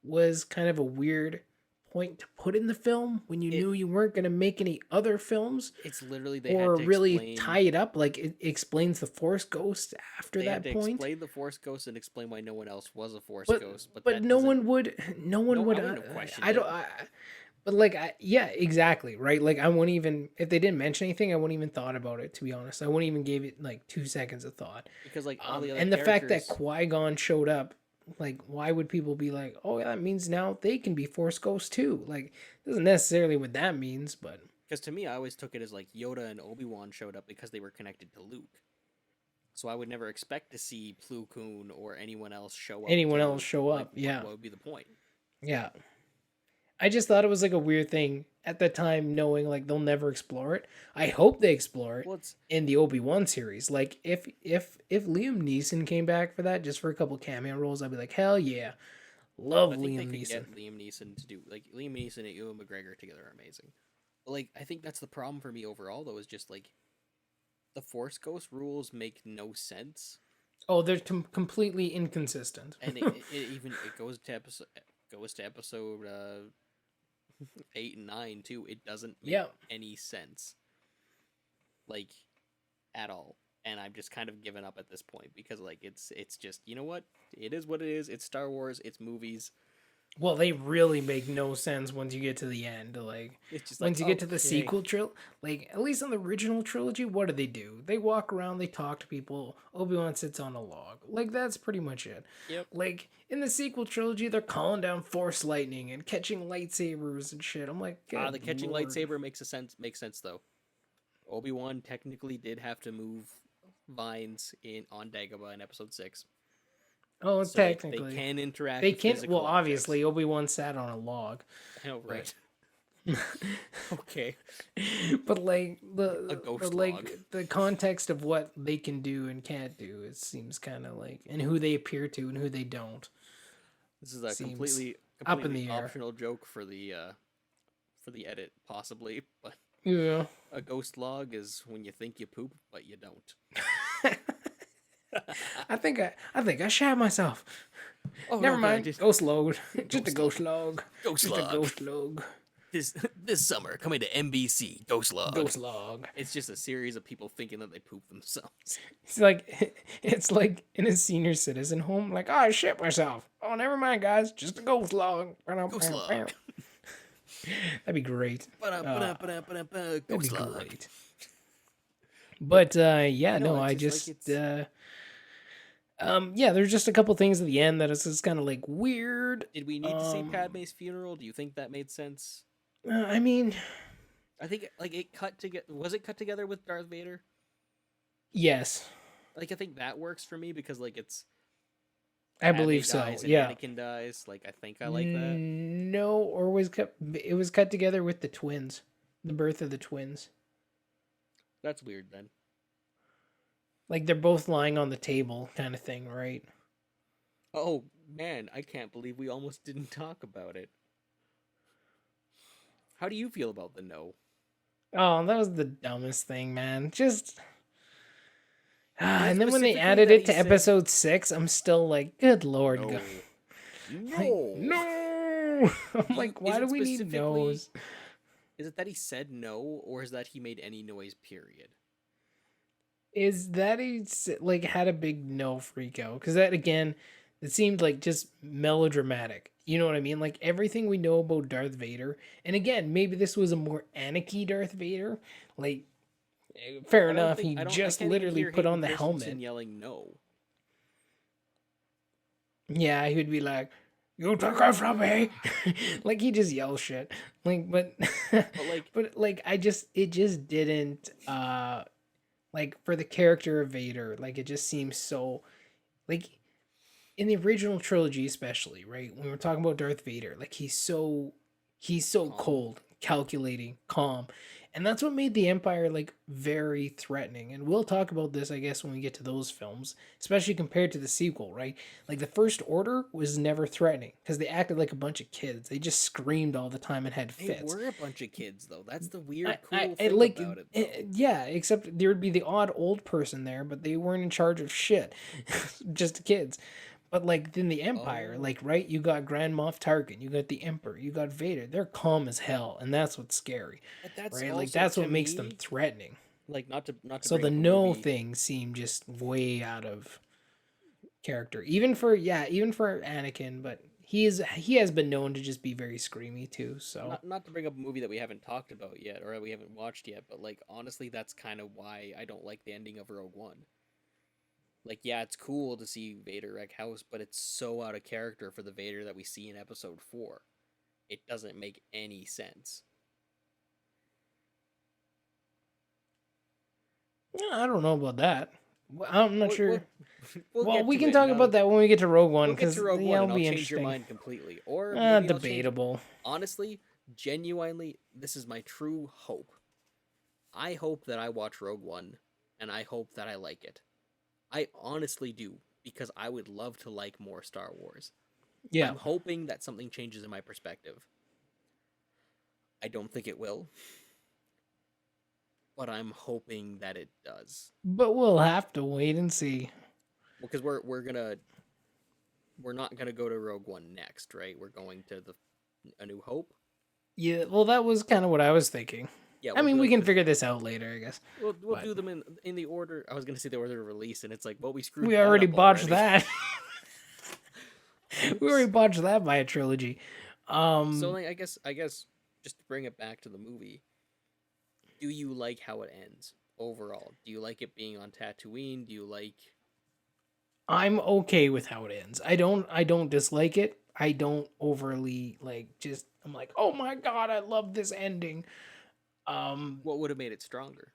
was kind of a weird point to put in the film when you It- knew you weren't going to make any other films It's literally they or had to really explain, tie it up like it explains the Force ghost after they that had to point. explain the Force ghost and explain why no one else was a Force But ghost. But but that no doesn't- one would I wouldn't have questioned I don't it. but like yeah, exactly, right? Like I wouldn't even if they didn't mention anything, I wouldn't even thought about it to be honest. I wouldn't even give it like 2 seconds of thought. Because like all the other And the fact that characters- Qui-Gon showed up, like why would people be like, "Oh, yeah, that means now they can be Force ghosts too." Like doesn't necessarily what that means, but Because to me, I always took it as like Yoda and Obi-Wan showed up because they were connected to Luke. So I would never expect to see Plo Koon or anyone else show up. Anyone else show like, up, yeah. What would be the point? Yeah. I just thought it was like a weird thing at the time, knowing like they'll never explore it. I hope they explore it Well, it's in the Obi-Wan series. Like if Liam Neeson came back for that just for a couple cameo roles, I'd be like, hell yeah. Love I think Liam they could Neeson. get Liam Neeson to do like Liam Neeson and Ewan McGregor together are amazing. But like I think that's the problem for me overall though, is just like the Force Ghost rules make no sense. Oh, they're completely inconsistent. And it goes to episode 8 and 9 too. It doesn't make any sense, like, at all. And I've just kind of given up at this point because like it's just, you know what, it is what it is. It's Star Wars. It's movies. Well, they really make no sense once you get to the end. Like, It's just once like, you get to the okay. sequel like at least on the original trilogy, what do? They walk around, they talk to people. Obi-Wan sits on a log. Like, that's pretty much it. Yep. Like in the sequel trilogy, they're calling down Force lightning and catching lightsabers and shit. I'm like, The catching Lord. lightsaber makes sense though. Obi-Wan technically did have to move vines on Dagobah in episode 6. Oh, So technically they can interact. They with can. physical Well, objects. obviously, Obi-Wan sat on a log. I know, right? Okay. But like A ghost like log. the context of what they can do and can't do, it seems kind of like, and who they appear to and who they don't. This is a Seems completely up in the air. optional joke for the edit, possibly. But Yeah. a ghost log is when you think you poop, but you don't. I think I shat myself. Oh, Never no, mind. God, Ghost log. Just a ghost log. Ghost Just log. a ghost log. This summer, coming to NBC, Ghost Log. Ghost log. It's just a series of people thinking that they poop themselves. It's like in a senior citizen home. Like, oh, I shit myself. Oh, never mind, guys. Just a ghost log. Ghost log. That'd be great. That'd be Ghost log. great. But yeah, No, no, it's I just just like yeah, there's just a couple things at the end that is just kind of like weird. Did we need to see Padme's funeral? Do you think that made sense? I mean, I think like it cut together. Was it cut together with Darth Vader? yes, Like I think that works for me because like it's. I Padme believe so. dies and Yeah. Anakin dies. Like I think I like that. No, or was cut. It was cut together with the twins, the birth of the twins. That's weird then. Like they're both lying on the table, kind of thing, right? Oh man, I can't believe we almost didn't talk about it. How do you feel about the no? Oh, that was the dumbest thing, man. Just. And then when they specifically added that it he to said- episode 6, I'm still like, good lord, No. go. No. No. I'm like, why Is do it we need specifically- no's? Is it that he said no, or is that he made any noise? Period. Is that he like had a big no freak out? Because that again, it seemed like just melodramatic. You know what I mean? Like everything we know about Darth Vader, and again, maybe this was a more Anakin Darth Vader. Like, fair I don't enough, think- he I don't- I just can't even literally hear put on Hayden the Christensen helmet. yelling no. Yeah, he would be like, "You took it from me," like he just yells shit. Like, but, like- but like it just didn't. Like for the character of Vader, like it just seems so, like, in the original trilogy especially, right? When we're talking about Darth Vader, like he's so Calm. cold, calculating, calm. And that's what made the Empire like very threatening. And we'll talk about this, I guess, when we get to those films, especially compared to the sequel, right? Like the First Order was never threatening because they acted like a bunch of kids. They just screamed all the time and had They fits. were a bunch of kids, though. That's the weird, cool I thing like about it. Though. yeah, except there would be the odd old person there, but they weren't in charge of shit, just kids. But like in the Empire, Oh. like right, you got Grand Moff Tarkin, you got the Emperor, you got Vader. They're calm as hell, and that's what's scary, But that's right? Like also, that's what to makes them me, threatening. like not to So bring the up a no movie- thing seemed just way out of character, even for Anakin. But he has been known to just be very screamy too. So Not to bring up a movie that we haven't talked about yet or we haven't watched yet, but like honestly, that's kind of why I don't like the ending of Rogue One. Like, yeah, it's cool to see Vader wreck house, but it's so out of character for the Vader that we see in Episode 4. It doesn't make any sense. yeah, I don't know about that. I'm not We'll, sure. we'll Well, get we to can it, talk and about that when we get to Rogue One, we'll get because to Rogue One, it'll and I'll be change your interesting. mind completely, or maybe I'll change. Debatable. Honestly, genuinely, this is my true hope. I hope that I watch Rogue One, and I hope that I like it. I honestly do, because I would love to like more Star Wars. Yeah. I'm hoping that something changes in my perspective. I don't think it will, but I'm hoping that it does. But we'll have to wait and see. Well, because we're not gonna go to Rogue One next, right? We're going to A New Hope. Yeah, well, that was kind of what I was thinking. Yeah, I we'll mean, do we it can figure this out later, I guess. We'll But do them in the order. I was gonna say the order of release, and it's like, well, we screwed. we that already up botched already. that. We already botched that by a trilogy. So, like, I guess, just to bring it back to the movie, do you like how it ends overall? Do you like it being on Tatooine? Do you like? I'm okay with how it ends. I don't dislike it. I don't overly I'm like, "Oh my god, I love this ending." What would have made it stronger?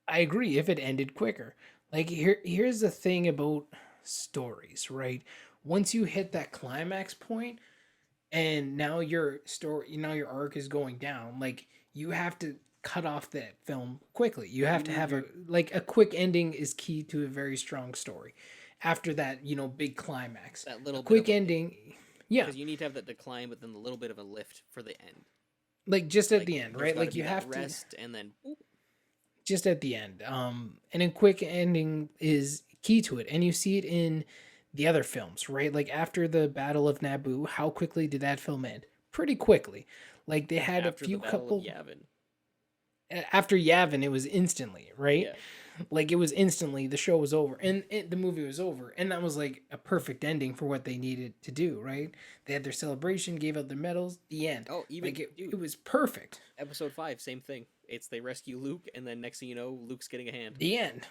I agree if it ended quicker. Like here's the thing about stories, right? Once you hit that climax point and now your story, your arc is going down, like you have to cut off that film quickly. You have to have a quick ending is key to a very strong story. After that, big climax. That little A quick bit of ending. Yeah. because you need to have that decline, but then a little bit of a lift for the end. Like just at Like, the end, there's right? gotta Like be you that have to rest, and then boop. just at the end. And a quick ending is key to it. And you see it in the other films, right? Like after the Battle of Naboo, how quickly did that film end? Pretty quickly. Like they had After a few the Battle couple of Yavin. after Yavin, it was instantly, right? Yeah. Like it was instantly the show was over and the movie was over, and that was like a perfect ending for what they needed to do, right? They had their celebration, gave out their medals, the end. Oh, even Like dude, it was perfect. Episode 5, same thing. It's they rescue Luke, and then next thing you know, Luke's getting a hand. The end,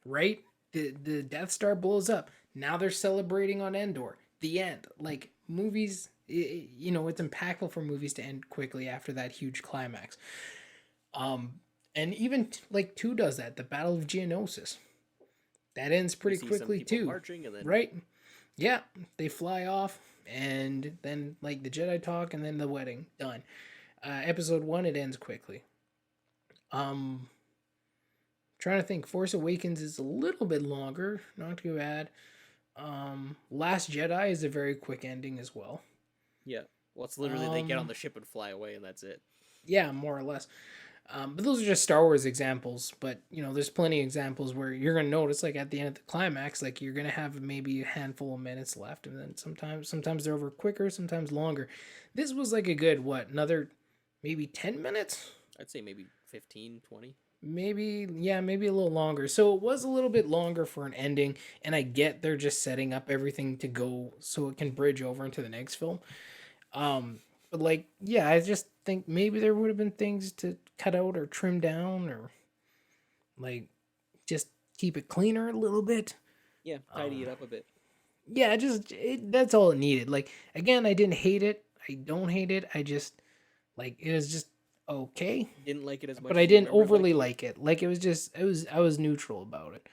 right? The Death Star blows up. Now they're celebrating on Endor. The end. Like movies, it's impactful for movies to end quickly after that huge climax. And even like 2 does that. The Battle of Geonosis. That ends pretty You see some quickly people too. marching, and then Right? Yeah, they fly off, and then like the Jedi talk, and then the wedding done. Episode 1, it ends quickly. Trying to think. Force Awakens is a little bit longer, not too bad. Last Jedi is a very quick ending as well. yeah. Well, it's literally they get on the ship and fly away, and that's it. Yeah, more or less. But those are just Star Wars examples. But there's plenty of examples where you're gonna notice, like at the end of the climax, like you're gonna have maybe a handful of minutes left, and then sometimes they're over quicker, sometimes longer. This was like a good another maybe 10 minutes, I'd say maybe 15, 20. maybe maybe a little longer. So it was a little bit longer for an ending, and I get they're just setting up everything to go so it can bridge over into the next film. But like, yeah, I just think maybe there would have been things to cut out or trim down or like just keep it cleaner a little bit. Yeah, tidy it up a bit. Yeah, that's all it needed. Like again, I didn't hate it. I don't hate it. I just like it was just okay, Didn't like it as much, but as I you didn't remember overly liking it. like it. Like it was just I was neutral about it.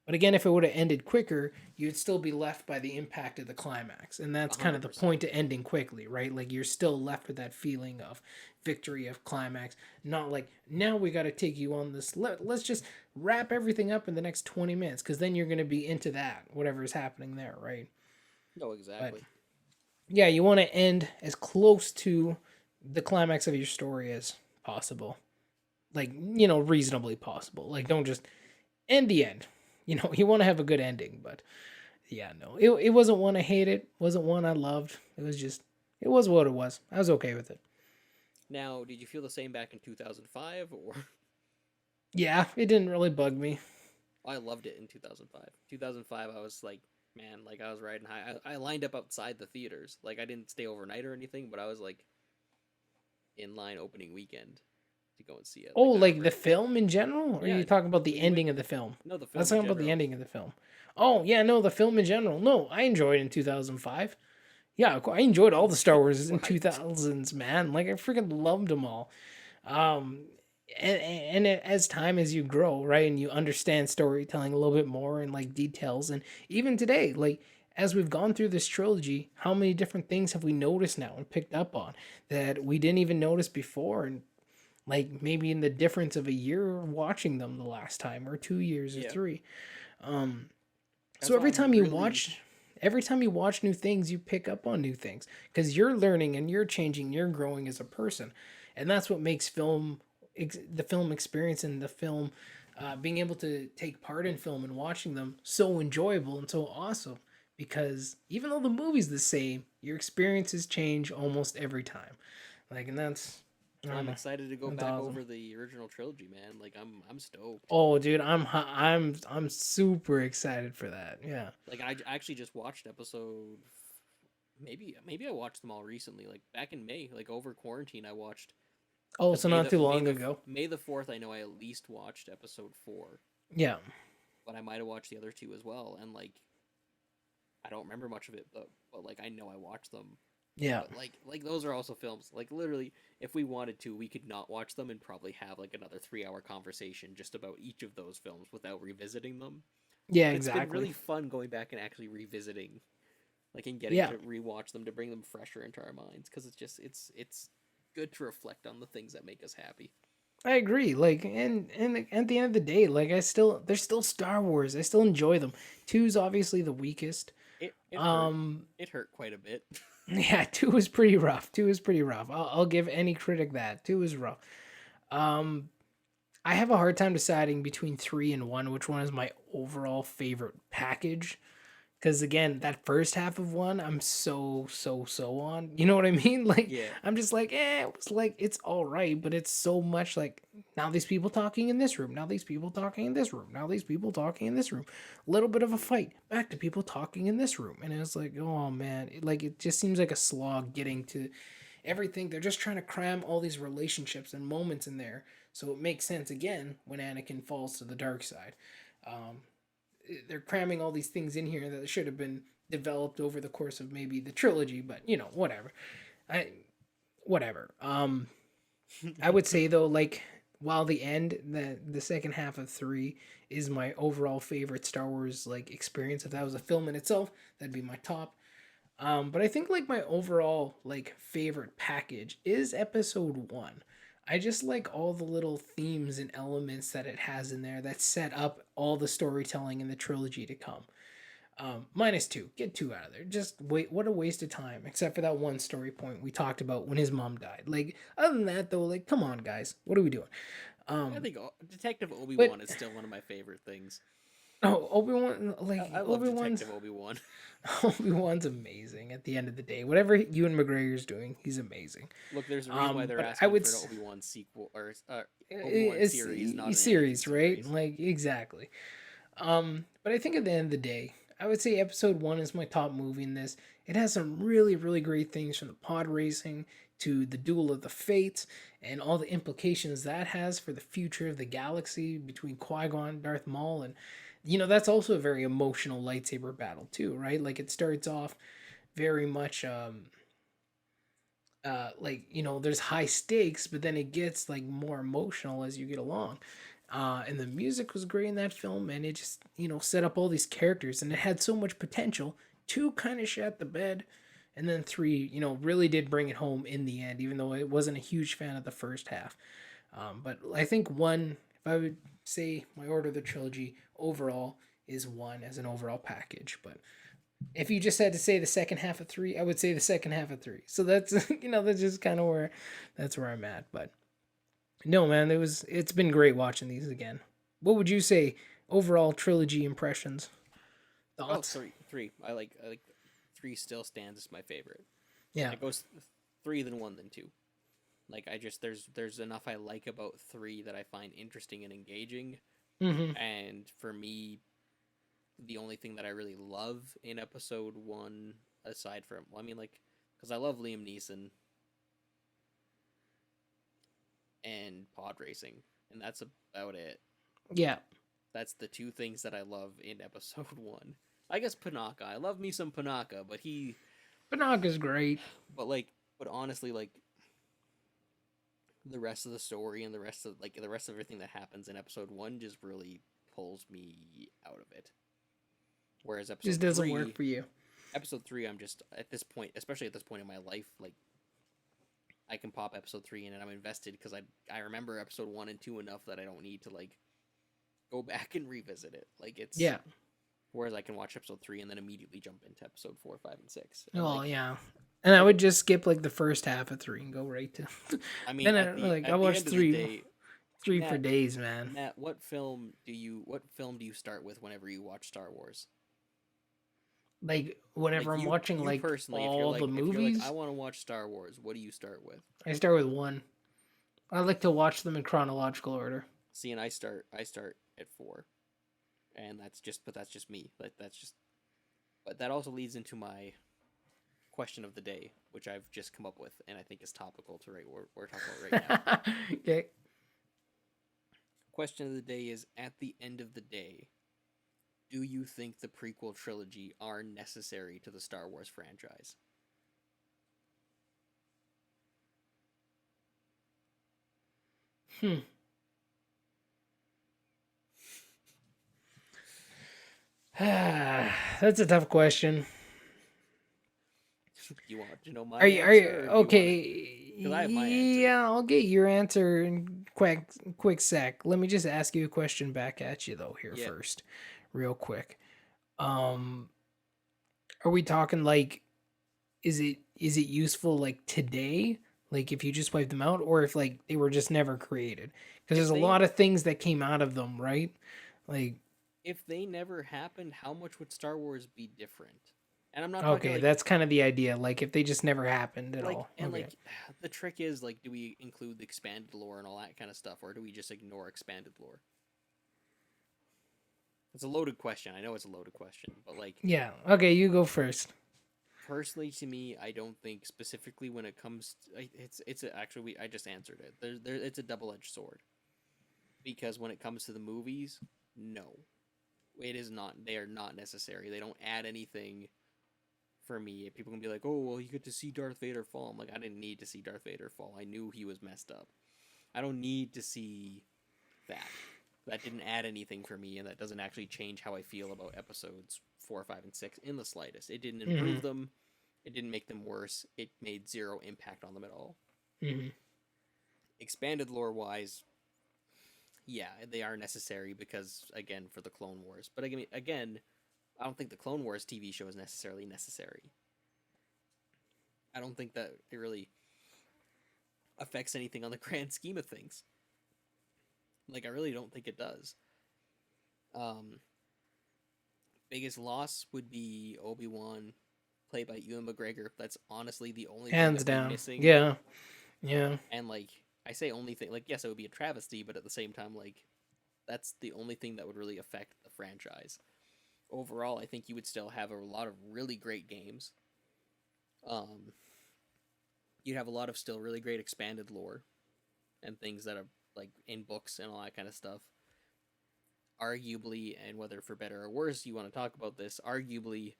But again, if it would have ended quicker, you'd still be left by the impact of the climax. And that's kind of the 100%. point to ending quickly, right? Like you're still left with that feeling of victory, of climax. Not like, now we got to take you on this. Let's just wrap everything up in the next 20 minutes, because then you're going to be into that, whatever is happening there, right? No, exactly. Yeah, you want to end as close to the climax of your story as possible. Like, reasonably possible. Like, don't just end the end. You want to have a good ending, but yeah, no, it wasn't one I hated, wasn't one I loved. It was what it was. I was okay with it. Now, did you feel the same back in 2005, or? Yeah, it didn't really bug me. I loved it in 2005. 2005, I was like, man, like I was riding high. I lined up outside the theaters. Like I didn't stay overnight or anything, but I was like in line opening weekend to go and see it. Oh, I like remember- the film in general? Or are Yeah, you talking about the we ending went- of the film? No, the film. Let's in talk about the general. ending of the film. Oh, yeah, no, the film in general. No, I enjoyed it in 2005. Yeah, I enjoyed all the Star Wars in Right. 2000s, man. Like, I freaking loved them all. as time as you grow, right, and you understand storytelling a little bit more and like details, and even today, like as we've gone through this trilogy, how many different things have we noticed now and picked up on that we didn't even notice before, and like maybe in the difference of a year watching them the last time, or 2 years, or Yeah. three. Um, That's so why I'm really every time you watch new things, you pick up on new things because you're learning and you're changing, you're growing as a person, and that's what makes the film experience and the film, being able to take part in film and watching them so enjoyable and so awesome. Because even though the movie's the same, your experiences change almost every time. Like, and I I'm don't know, excited to go that's back awesome. over the original trilogy, man. Like I'm stoked. Oh, dude, I'm super excited for that. Yeah. Like I actually just watched episode. Maybe I watched them all recently. Like back in May, like over quarantine, I watched Oh, because so not too long ago. May the 4th. I know I at least watched episode 4, Yeah. but I might have watched the other two as well. And like I don't remember much of it, but like I know I watched them. Yeah. But like those are also films. Like literally, if we wanted to, we could not watch them and probably have like another 3 hour conversation just about each of those films without revisiting them. Yeah, But it's been exactly. really fun going back and actually revisiting, like, and getting Yeah. to rewatch them to bring them fresher into our minds because it's good to reflect on the things that make us happy. I agree. Like, and at the end of the day, like they're still Star Wars. I still enjoy them. Two's obviously the weakest. It hurt. Um, It hurt quite a bit. yeah, two is pretty rough. Two is pretty rough. I'll give any critic that. Two is rough. Um, I have a hard time deciding between three and one, which one is my overall favorite package. Because again, that first half of one, I'm so on. You know what I mean? Like, Yeah. I'm just like, it was like, it's all right, but it's so much like, now these people talking in this room, now these people talking in this room, now these people talking in this room. A little bit of a fight, back to people talking in this room. And it was like, oh man, it just seems like a slog getting to everything. They're just trying to cram all these relationships and moments in there. So it makes sense again when Anakin falls to the dark side. Um, they're cramming all these things in here that should have been developed over the course of maybe the trilogy, but whatever. I whatever. I would say though, like while the second half of three is my overall favorite Star Wars like experience. If that was a film in itself, that'd be my top. But I think like my overall like favorite package is episode one. I just like all the little themes and elements that it has in there that set up all the storytelling in the trilogy to come. Minus two, get two out of there. Just wait, what a waste of time. Except for that one story point we talked about when his mom died. Like other than that, though, like come on, guys, what are we doing? I think Detective Obi But Wan is still one of my favorite things. oh, Obi-Wan, like I love Detective Obi Wan. Obi-Wan's amazing. At the end of the day, whatever Ewan McGregor's doing, he's amazing. Look, there's a reason why they're But I asking would for an Obi Wan sequel or Obi Wan it's series, not an Anakin series, right? series. Like exactly. But I think at the end of the day, I would say episode one is my top movie in this. It has some really, really great things from the pod racing to the Duel of the Fates and all the implications that has for the future of the galaxy between Qui-Gon and Darth Maul. And, that's also a very emotional lightsaber battle, too, right? Like it starts off very much like there's high stakes, but then it gets like more emotional as you get along. And the music was great in that film, and it just set up all these characters, and it had so much potential. Two kind of shat the bed, and then three really did bring it home in the end, even though I wasn't a huge fan of the first half. But I think one, if I would say my order of the trilogy overall, is one as an overall package. But if you just had to say the second half of three, I would say the second half of three. So that's that's just kind of where I'm at. But no, man, it's been great watching these again. What would you say overall trilogy impressions? Oh, Thoughts? three. I like three still stands as my favorite. Yeah. It goes three then one then two. Like I just there's enough I like about three that I find interesting and engaging. Mm-hmm. And for me, the only thing that I really love in episode one, aside from, well, I mean, like, because I love Liam Neeson and pod racing, and that's about it. Yeah. That's the two things that I love in episode one. I guess Panaka. I love me some Panaka, Panaga's great. but honestly, like, the rest of the story and the rest of everything that happens in episode 1 just really pulls me out of it. Whereas Just doesn't work for you. Episode 3, I'm just at this point, especially at this point in my life, like I can pop episode 3 in and I'm invested because I remember episode 1 and 2 enough that I don't need to like go back and revisit it. Like it's Yeah. Whereas I can watch episode 3 and then immediately jump into episode 4, 5, and 6. And Oh, yeah. And I would just skip like the first half of 3 and go right to. I mean, then I watched 3 for days, man. Matt, what film do you start with whenever you watch Star Wars? Like whenever I'm watching you like personally, all the movies, I want to watch Star Wars. What do you start with? I start with 1. I like to watch them in chronological order. See, and I start at 4, and that's just me. But that also leads into my question of the day, which I've just come up with, and I think is topical to we're talking about right now. Okay. Question of the day is: at the end of the day, do you think the prequel trilogy are necessary to the Star Wars franchise? That's a tough question. You want to know my Are you okay? Because I have my answer. Yeah, I'll get your answer in quick sec. Let me just ask you a question back at you though here first, real quick. Are we talking like, is it useful like today? Like if you just wipe them out, or if like they were just never created? Because there's a lot of things that came out of them, right? Like if they never happened, how much would Star Wars be different? And I'm not okay. Like, that's kind of the idea. Like if they just never happened at all. And okay. like the trick is like, do we include the expanded lore and all that kind of stuff, or do we just ignore expanded lore? It's a loaded question. I know it's a loaded question, but like yeah. Okay, you go first. Personally, to me, I don't think specifically when it comes to, I just answered it. It's a double-edged sword. Because when it comes to the movies, no. It is not. They are not necessary. They don't add anything for me. People can be like, oh, well, you get to see Darth Vader fall. I'm like, I didn't need to see Darth Vader fall. I knew he was messed up. I don't need to see that. That didn't add anything for me, and that doesn't actually change how I feel about episodes 4, 5, and 6 in the slightest. It didn't improve them. It didn't make them worse. It made zero impact on them at all. Expanded lore-wise, yeah, they are necessary because, again, for the Clone Wars. But again, I don't think the Clone Wars TV show is necessarily necessary. I don't think that it really affects anything on the grand scheme of things. Like, I really don't think it does. Biggest loss would be Obi-Wan, played by Ewan McGregor. That's honestly the only hands thing down missing. Yeah. And like, I say only thing, like, yes, it would be a travesty, but at the same time, like, that's the only thing that would really affect the franchise. Overall, I think you would still have a lot of really great games. You'd have a lot of still really great expanded lore and things that are like in books and all that kind of stuff. Arguably, and whether for better or worse you want to talk about this, arguably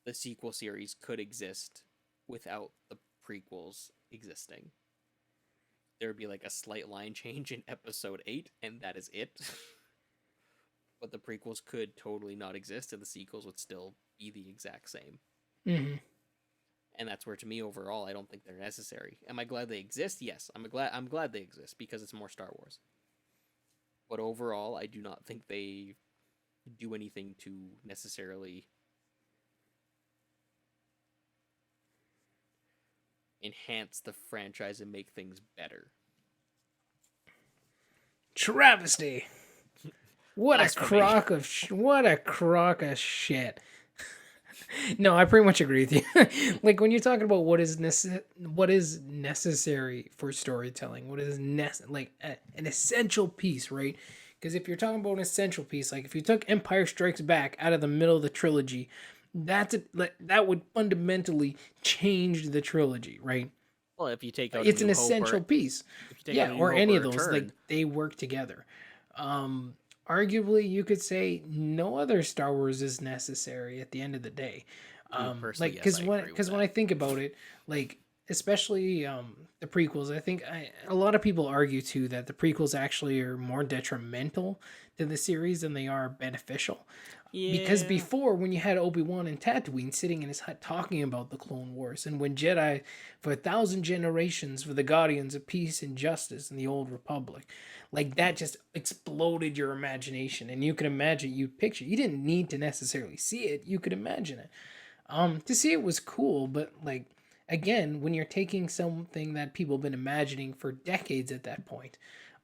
the sequel series could exist without the prequels existing. There would be like a slight line change in episode 8, and that is it. But the prequels could totally not exist, and the sequels would still be the exact same. And that's where, to me, overall, I don't think they're necessary. Am I glad they exist? Yes, I'm glad they exist because it's more Star Wars. But overall, I do not think they do anything to necessarily enhance the franchise and make things better. Travesty. What a crock of shit. No, I pretty much agree with you. Like when you're talking about what is necessary for storytelling, what is an essential piece, right? Because if you're talking about an essential piece, like if you took Empire Strikes Back out of the middle of the trilogy, that would fundamentally change the trilogy, right? Well, if you take out it's an essential piece. Yeah, or any of those, like they work together. Arguably, you could say no other Star Wars is necessary at the end of the day. Like, because when I think about it, like especially the prequels. I think a lot of people argue too that the prequels actually are more detrimental to the series than they are beneficial. Because Yeah. before, when you had Obi-Wan and Tatooine sitting in his hut talking about the Clone Wars, and when Jedi, for 1,000 generations, were the guardians of peace and justice in the Old Republic, like that just exploded your imagination, and you could imagine, you picture. You didn't need to necessarily see it; you could imagine it. To see it was cool, but like again, when you're taking something that people have been imagining for decades at that point,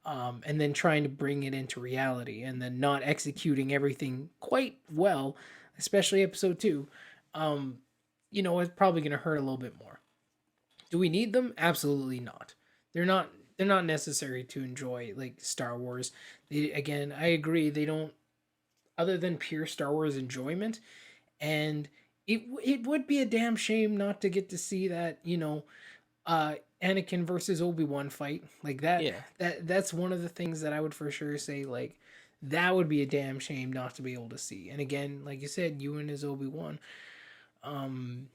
and then trying to bring it into reality, and then not executing everything quite well, especially episode two, um, it's probably going to hurt a little bit more. Do we need them? Absolutely not. They're not. They're not necessary to enjoy like Star Wars. Again, I agree. They don't. Other than pure Star Wars enjoyment, and it would be a damn shame not to get to see that Anakin versus Obi-Wan fight like that. Yeah. That's one of the things that I would for sure say, like, that would be a damn shame not to be able to see. And again, like you said, Ewan is Obi-Wan. Um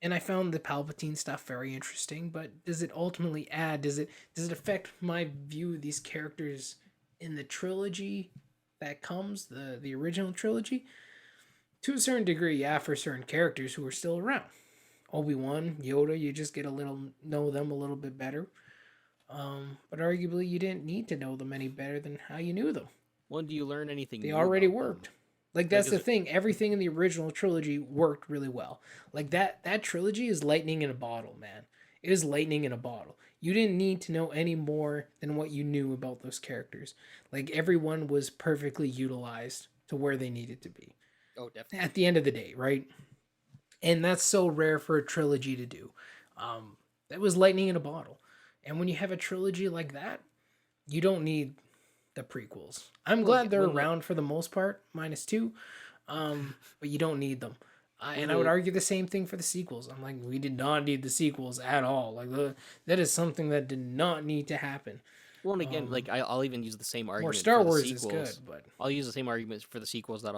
and I found the Palpatine stuff very interesting, but does it ultimately add, does it affect my view of these characters in the trilogy that comes, the original trilogy? To a certain degree, yeah, for certain characters who are still around. Obi-Wan, Yoda, you just get a little know them a little bit better. But arguably, you didn't need to know them any better than how you knew them. Well, do you learn anything They new already about them? worked. Like Like, that's is the it thing. Everything in the original trilogy worked really well. Like that trilogy is lightning in a bottle, man. It is lightning in a bottle. You didn't need to know any more than what you knew about those characters. Like everyone was perfectly utilized to where they needed to be. oh, definitely. At the end of the day, right? And that's so rare for a trilogy to do. That was lightning in a bottle. And when you have a trilogy like that, you don't need the prequels. I'm Well, glad they're when around for the most part, minus two, but you don't need them. when And I would the argue the same thing for the sequels. I'm like, we did not need the sequels at all. Like that is something that did not need to happen. well, and again, like I'll even use the same More argument Star for the Wars is good, sequels. but I'll use the same argument for the sequels that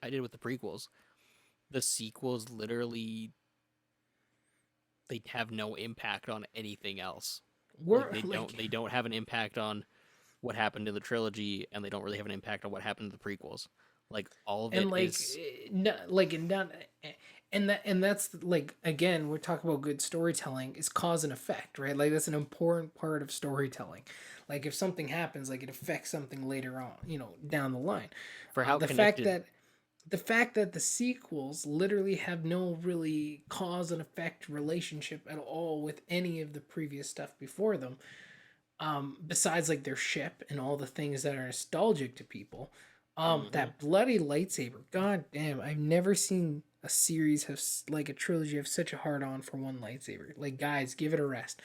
I did with the prequels. The sequels literally they have no impact on anything else. Like we're like they don't have an impact on what happened in the trilogy, and they don't really have an impact on what happened in the prequels. Like all of and it like is not like and not and that's like again we're talking about good storytelling is cause and effect, right? Like that's an important part of storytelling. Like if something happens, like it affects something later on, down the line. for how The fact connected. that the sequels literally have no really cause and effect relationship at all with any of the previous stuff before them, besides like their ship and all the things that are nostalgic to people. Hmm. That bloody lightsaber, god damn, I've never seen a series have like a trilogy have such a hard on for one lightsaber. Like guys, give it a rest.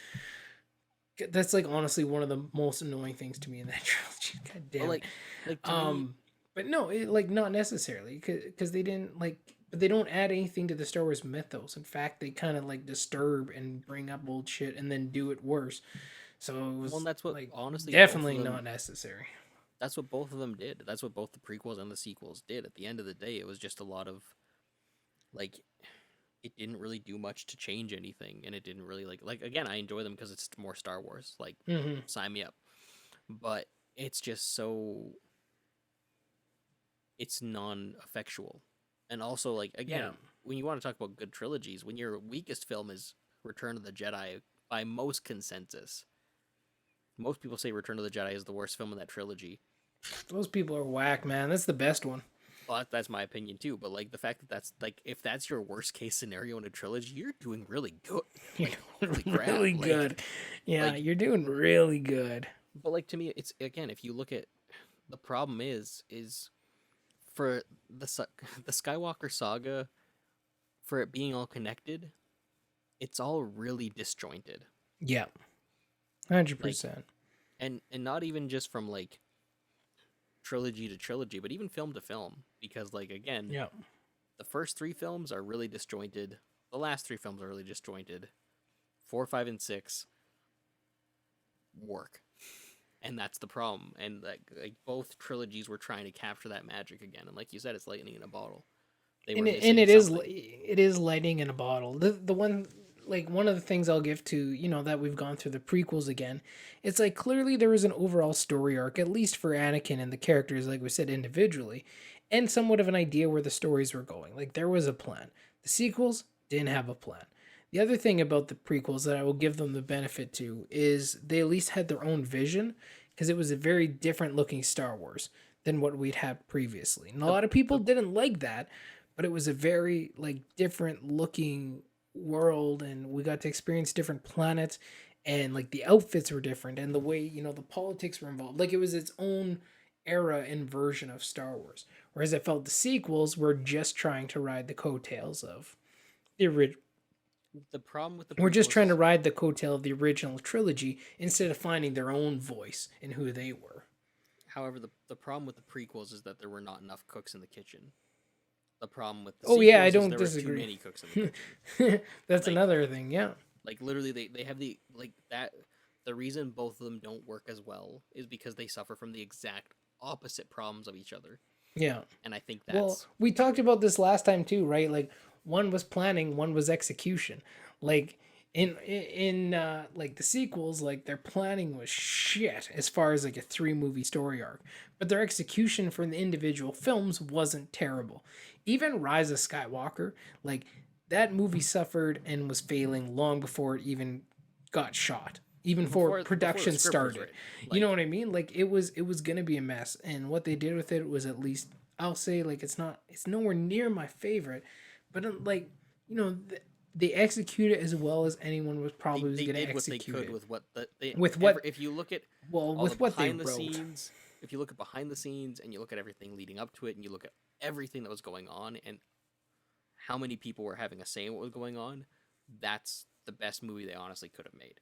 That's like honestly one of the most annoying things to me in that trilogy. God But damn it. like to me, Um, but no, like not necessarily because they didn't like, but they don't add anything to the Star Wars mythos. In fact, they kind of like disturb and bring up old shit and then do it worse. So it well, was and that's what like honestly both of definitely them. not necessary. That's what both of them did. That's what both the prequels and the sequels did. At the end of the day, it was just a lot of like it didn't really do much to change anything, and it didn't really like again. I enjoy them because it's more Star Wars. Like, Hmm. sign me up. But it's just so it's non-effectual, and also like Yeah. again, when you want to talk about good trilogies, when your weakest film is Return of the Jedi by most consensus, most people say Return of the Jedi is the worst film in that trilogy. Those people are whack, man. That's the best one. Well, that's my opinion too. But like the fact that that's like if that's your worst case scenario in a trilogy, you're doing really good. You're Like holy doing crap! really good. Yeah, Like you're doing really good. but like to me, it's again if you look at the problem is for the Skywalker saga for it being all connected, it's all really disjointed. Yeah, 100%. Like and not even just from like trilogy to trilogy, but even film to film because like again, Yeah. the first three films are really disjointed. The last three films are really disjointed. 4, 5, and 6 work. And that's the problem. And like both trilogies were trying to capture that magic again. And like you said, it's lightning in a bottle. They were And missing it is something. it is lightning in a bottle. The one like one of the things I'll give to, that we've gone through the prequels again, it's like clearly there was an overall story arc, at least for Anakin and the characters, like we said, individually, and somewhat of an idea where the stories were going. Like there was a plan. The sequels didn't have a plan. The other thing about the prequels that I will give them the benefit to is they at least had their own vision, because it was a very different looking Star Wars than what we'd had previously. And a lot of people didn't like that, but it was a very like different looking world, and we got to experience different planets, and like the outfits were different, and the way the politics were involved. Like it was its own era and version of Star Wars. Whereas I felt the sequels were just trying to ride the coattails of the original. The problem with the We're just trying to prequels- ride the coattail of the original trilogy instead of finding their own voice in who they were. However, the problem with the prequels is that there were not enough cooks in the kitchen. The problem with the Oh yeah, I sequels is don't there disagree. were too many cooks in the kitchen. That's Like- another thing, yeah. Like literally, they have the like that. The reason both of them don't work as well is because they suffer from the exact opposite problems of each other. Yeah. And I think that's Well, we talked about this last time too, right? Like one was planning, one was execution. Like in like the sequels, like their planning was shit as far as like a 3-movie story arc, but their execution for the individual films wasn't terrible. Even Rise of Skywalker, like that movie suffered and was failing long before it even got shot. Even Before for production the script was started. written. You know Like- what I mean? Like it was gonna be a mess, and what they did with it was, at least I'll say, like it's nowhere near my favorite, but like they execute it as well as anyone was probably was they gonna did what they execute could it. with what the With what- if you look at Well, all with the what they behind the wrote. scenes, if you look at behind the scenes and you look at everything leading up to it and you look at everything that was going on and how many people were having a say in what was going on, that's the best movie they honestly could have made.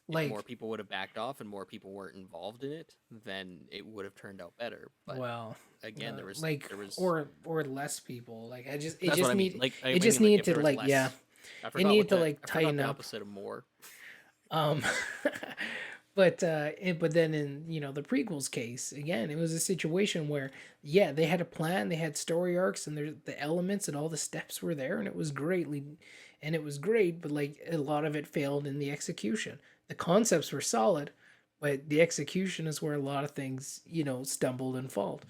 If Like, more people would have backed off and more people weren't involved in it, then it would have turned out better. But well, again, there was like there was or less people. Like it that's just what I mean. need Like it just needed to like yeah. I forgot needed what to, the- like, I forgot tighten the up. opposite of more. Um, but then in the prequels case again, it was a situation where they had a plan, they had story arcs, and the elements and all the steps were there, and it was great, but like a lot of it failed in the execution. The concepts were solid, but the execution is where a lot of things stumbled and failed.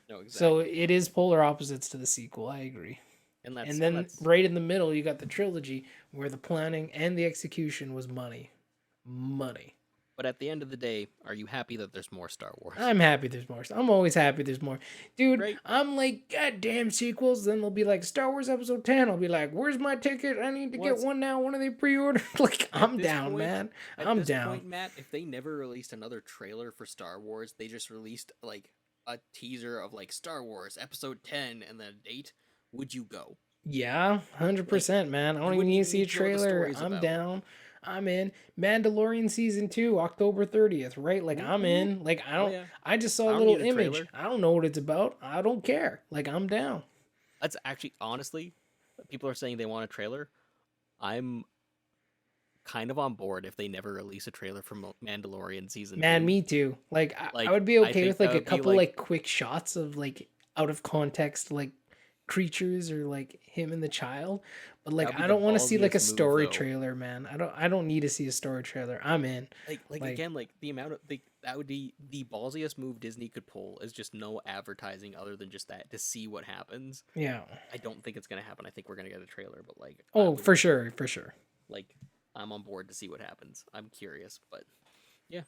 No, exactly. So it is polar opposites to the sequel. I agree. and that's And then that's, right in the middle, you got the trilogy where the planning and the execution was money. but at the end of the day, are you happy that there's more Star Wars? I'm happy there's more. I'm always happy there's more. Dude, Right. I'm like, goddamn sequels. Then they'll be like, Star Wars Episode 10. I'll be like, where's my ticket? I need to get What's- one now. When are they pre-ordered? Like, At I'm this down, point- man. At I'm this down. point, Matt, if they never released another trailer for Star Wars, they just released like a teaser of like Star Wars Episode 10 and then a date, would you go? Yeah, 100%, man. I don't even wouldn't need to even see a need to know what the trailer. story's I'm about. down. I'm in. Mandalorian season 2, October 30th, right? Like I'm in. Like I don't. yeah. I just saw I a don't little need a image. trailer. I don't know what it's about. I don't care. Like I'm down. That's actually honestly, people are saying they want a trailer. I'm kind of on board if they never release a trailer for Mandalorian season. Man, 2. me too. Like I Like, would be I okay think with like that a would be, couple like- like quick shots of like out of context like creatures or like him and the child, but like That'd be I the don't want to see like a ballsiest move, story though. trailer, man. I don't need to see a story trailer. I'm in. Like Like- again, like the amount of that would be the ballsiest move Disney could pull is just no advertising other than just that to see what happens. Yeah. I don't think it's gonna happen. I think we're gonna get a trailer, but like I Oh, would- for sure, for sure. like I'm on board to see what happens. I'm curious, but yeah.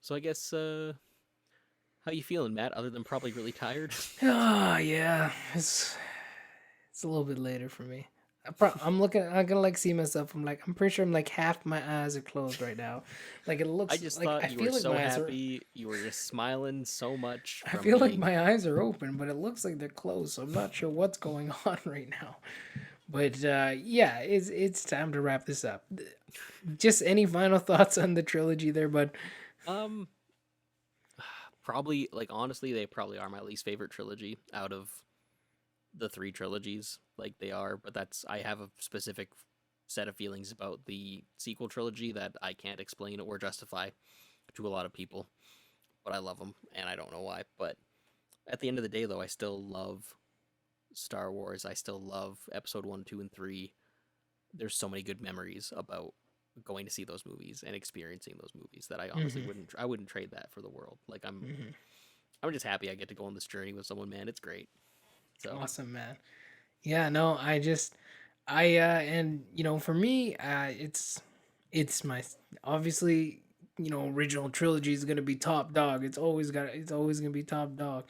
So I guess how you feeling, Matt? Other than probably really tired. Ah, yeah. It's a little bit later for me. I'm looking. I'm gonna like see myself. I'm pretty sure I'm like half my eyes are closed right now. Like it looks. I just like, thought I you feel were like so my eyes are. happy. You were just smiling so much. I from feel like being- my eyes are open, but it looks like they're closed. So I'm not sure what's going on right now. But yeah, it's time to wrap this up. Just any final thoughts on the trilogy there, bud? Probably like honestly, they probably are my least favorite trilogy out of the 3 trilogies. Like they are, but I have a specific set of feelings about the sequel trilogy that I can't explain or justify to a lot of people. But I love them, and I don't know why. But at the end of the day, though, I still love Star Wars. I still love Episode 1, 2, and 3. there's so many good memories about going to see those movies and experiencing those movies that I honestly wouldn't trade that for the world. Like I'm just happy I get to go on this journey with someone, man. It's great. So Awesome, man. Yeah, no, and for me, it's my obviously, original trilogy is gonna be top dog. It's always gonna be top dog.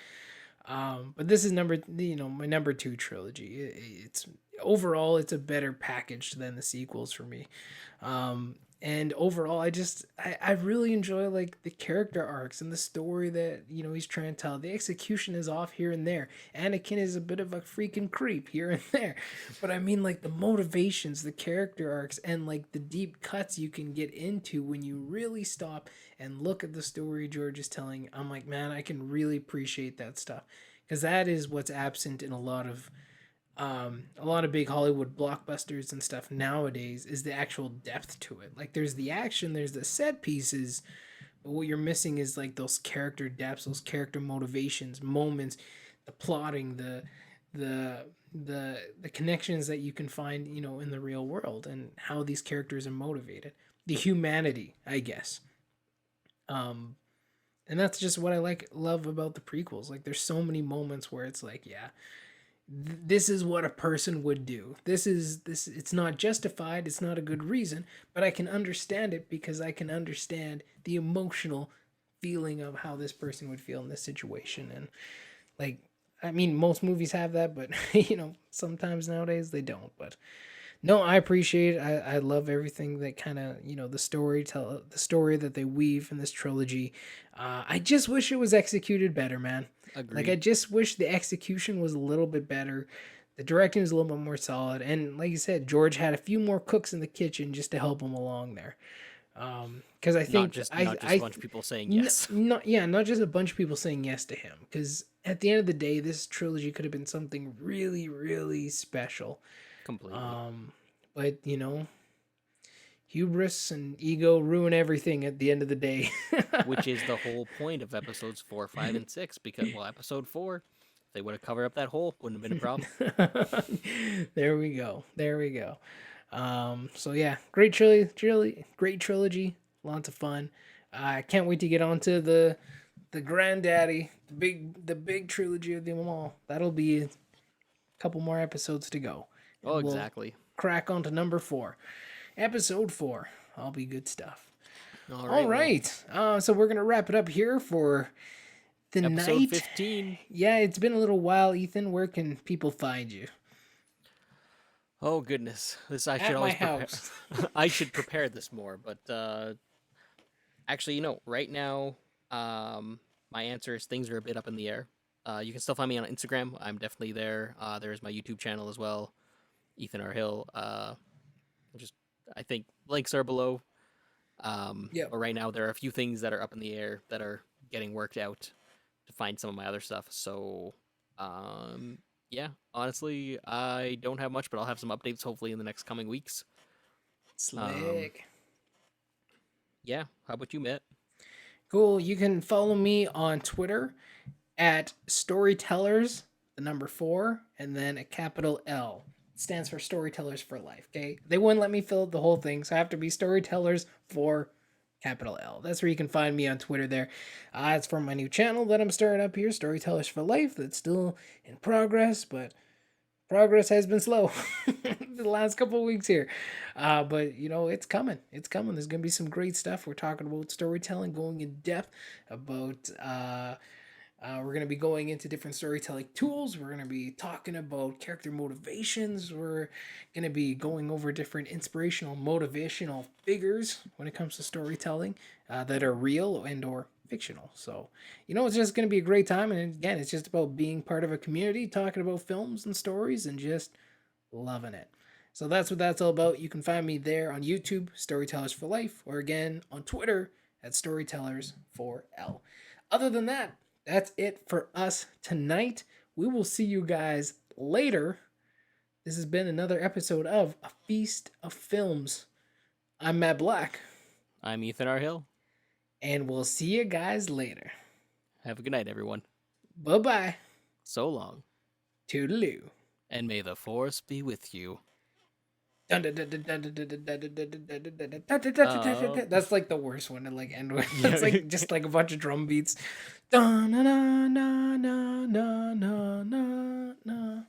But this is my number two trilogy. It's overall, it's a better package than the sequels for me. And overall, I really enjoy like the character arcs and the story that he's trying to tell. The execution is off here and there. Anakin is a bit of a freaking creep here and there, but I mean like the motivations, the character arcs, and like the deep cuts you can get into when you really stop and look at the story George is telling. I'm like, man, I can really appreciate that stuff because that is what's absent in a lot of big Hollywood blockbusters and stuff nowadays is the actual depth to it. Like there's the action, there's the set pieces, but what you're missing is like those character depths, those character motivations, moments, the plotting, the connections that you can find, in the real world and how these characters are motivated. The humanity, I guess. And that's just what I love about the prequels. Like there's so many moments where it's like, yeah, this is what a person would do. This it's not justified, it's not a good reason, but I can understand it because I can understand the emotional feeling of how this person would feel in this situation. And like I mean most movies have that, but sometimes nowadays they don't. But no, I appreciate it. I love everything that kind of, the story that they weave in this trilogy. I just wish it was executed better, man. agreed. Like, I just wish the execution was a little bit better. The directing was a little bit more solid. And like you said, George had a few more cooks in the kitchen just to help him along there. Because I think not just a bunch of people saying yes. Not just a bunch of people saying yes to him. Because at the end of the day, this trilogy could have been something really, really special. Completely. But hubris and ego ruin everything at the end of the day. Which is the whole point of episodes 4, 5, and 6. Because episode 4, if they would have covered up that hole, wouldn't have been a problem. There we go. So yeah, great trilogy, lots of fun. I can't wait to get on to the granddaddy, the big trilogy of them all. That'll be a couple more episodes to go. Oh, exactly. Crack on to number 4. Episode 4. All be good stuff. All right. So we're going to wrap it up here for the episode night. 15. Yeah, it's been a little while, Ethan. Where can people find you? Oh, goodness. This I At should always my house. I should prepare this more, but actually, right now, my answer is things are a bit up in the air. You can still find me on Instagram. I'm definitely there. There's my YouTube channel as well, Ethan R. Hill. I think links are below. Yep. But right now there are a few things that are up in the air that are getting worked out to find some of my other stuff. So, yeah, honestly, I don't have much, but I'll have some updates hopefully in the next coming weeks. Slick. Yeah. How about you, Matt? Cool. You can follow me on Twitter at Storytellers, the number 4, and then a capital L. It stands for Storytellers for Life. Okay. They wouldn't let me fill out the whole thing, so I have to be Storytellers for capital L. That's where you can find me on Twitter there. It's from my new channel that I'm starting up here, Storytellers for Life. That's still in progress, but progress has been slow the last couple of weeks here. But it's coming. It's coming. There's going to be some great stuff. We're talking about storytelling, going in depth about, we're going to be going into different storytelling tools. We're going to be talking about character motivations. We're going to be going over different inspirational, motivational figures when it comes to storytelling that are real and or fictional. So, it's just going to be a great time. And again, it's just about being part of a community, talking about films and stories and just loving it. So that's what that's all about. You can find me there on YouTube, Storytellers for Life, or again on Twitter at Storytellers4L. Other than that, that's it for us tonight. We will see you guys later. This has been another episode of A Feast of Films. I'm Matt Black. I'm Ethan R. Hill. And we'll see you guys later. Have a good night, everyone. Bye-bye. So long. Toodaloo. And may the force be with you. That's like the worst one to like end with. It's like just like a bunch of drum beats. Na na na na na na na na.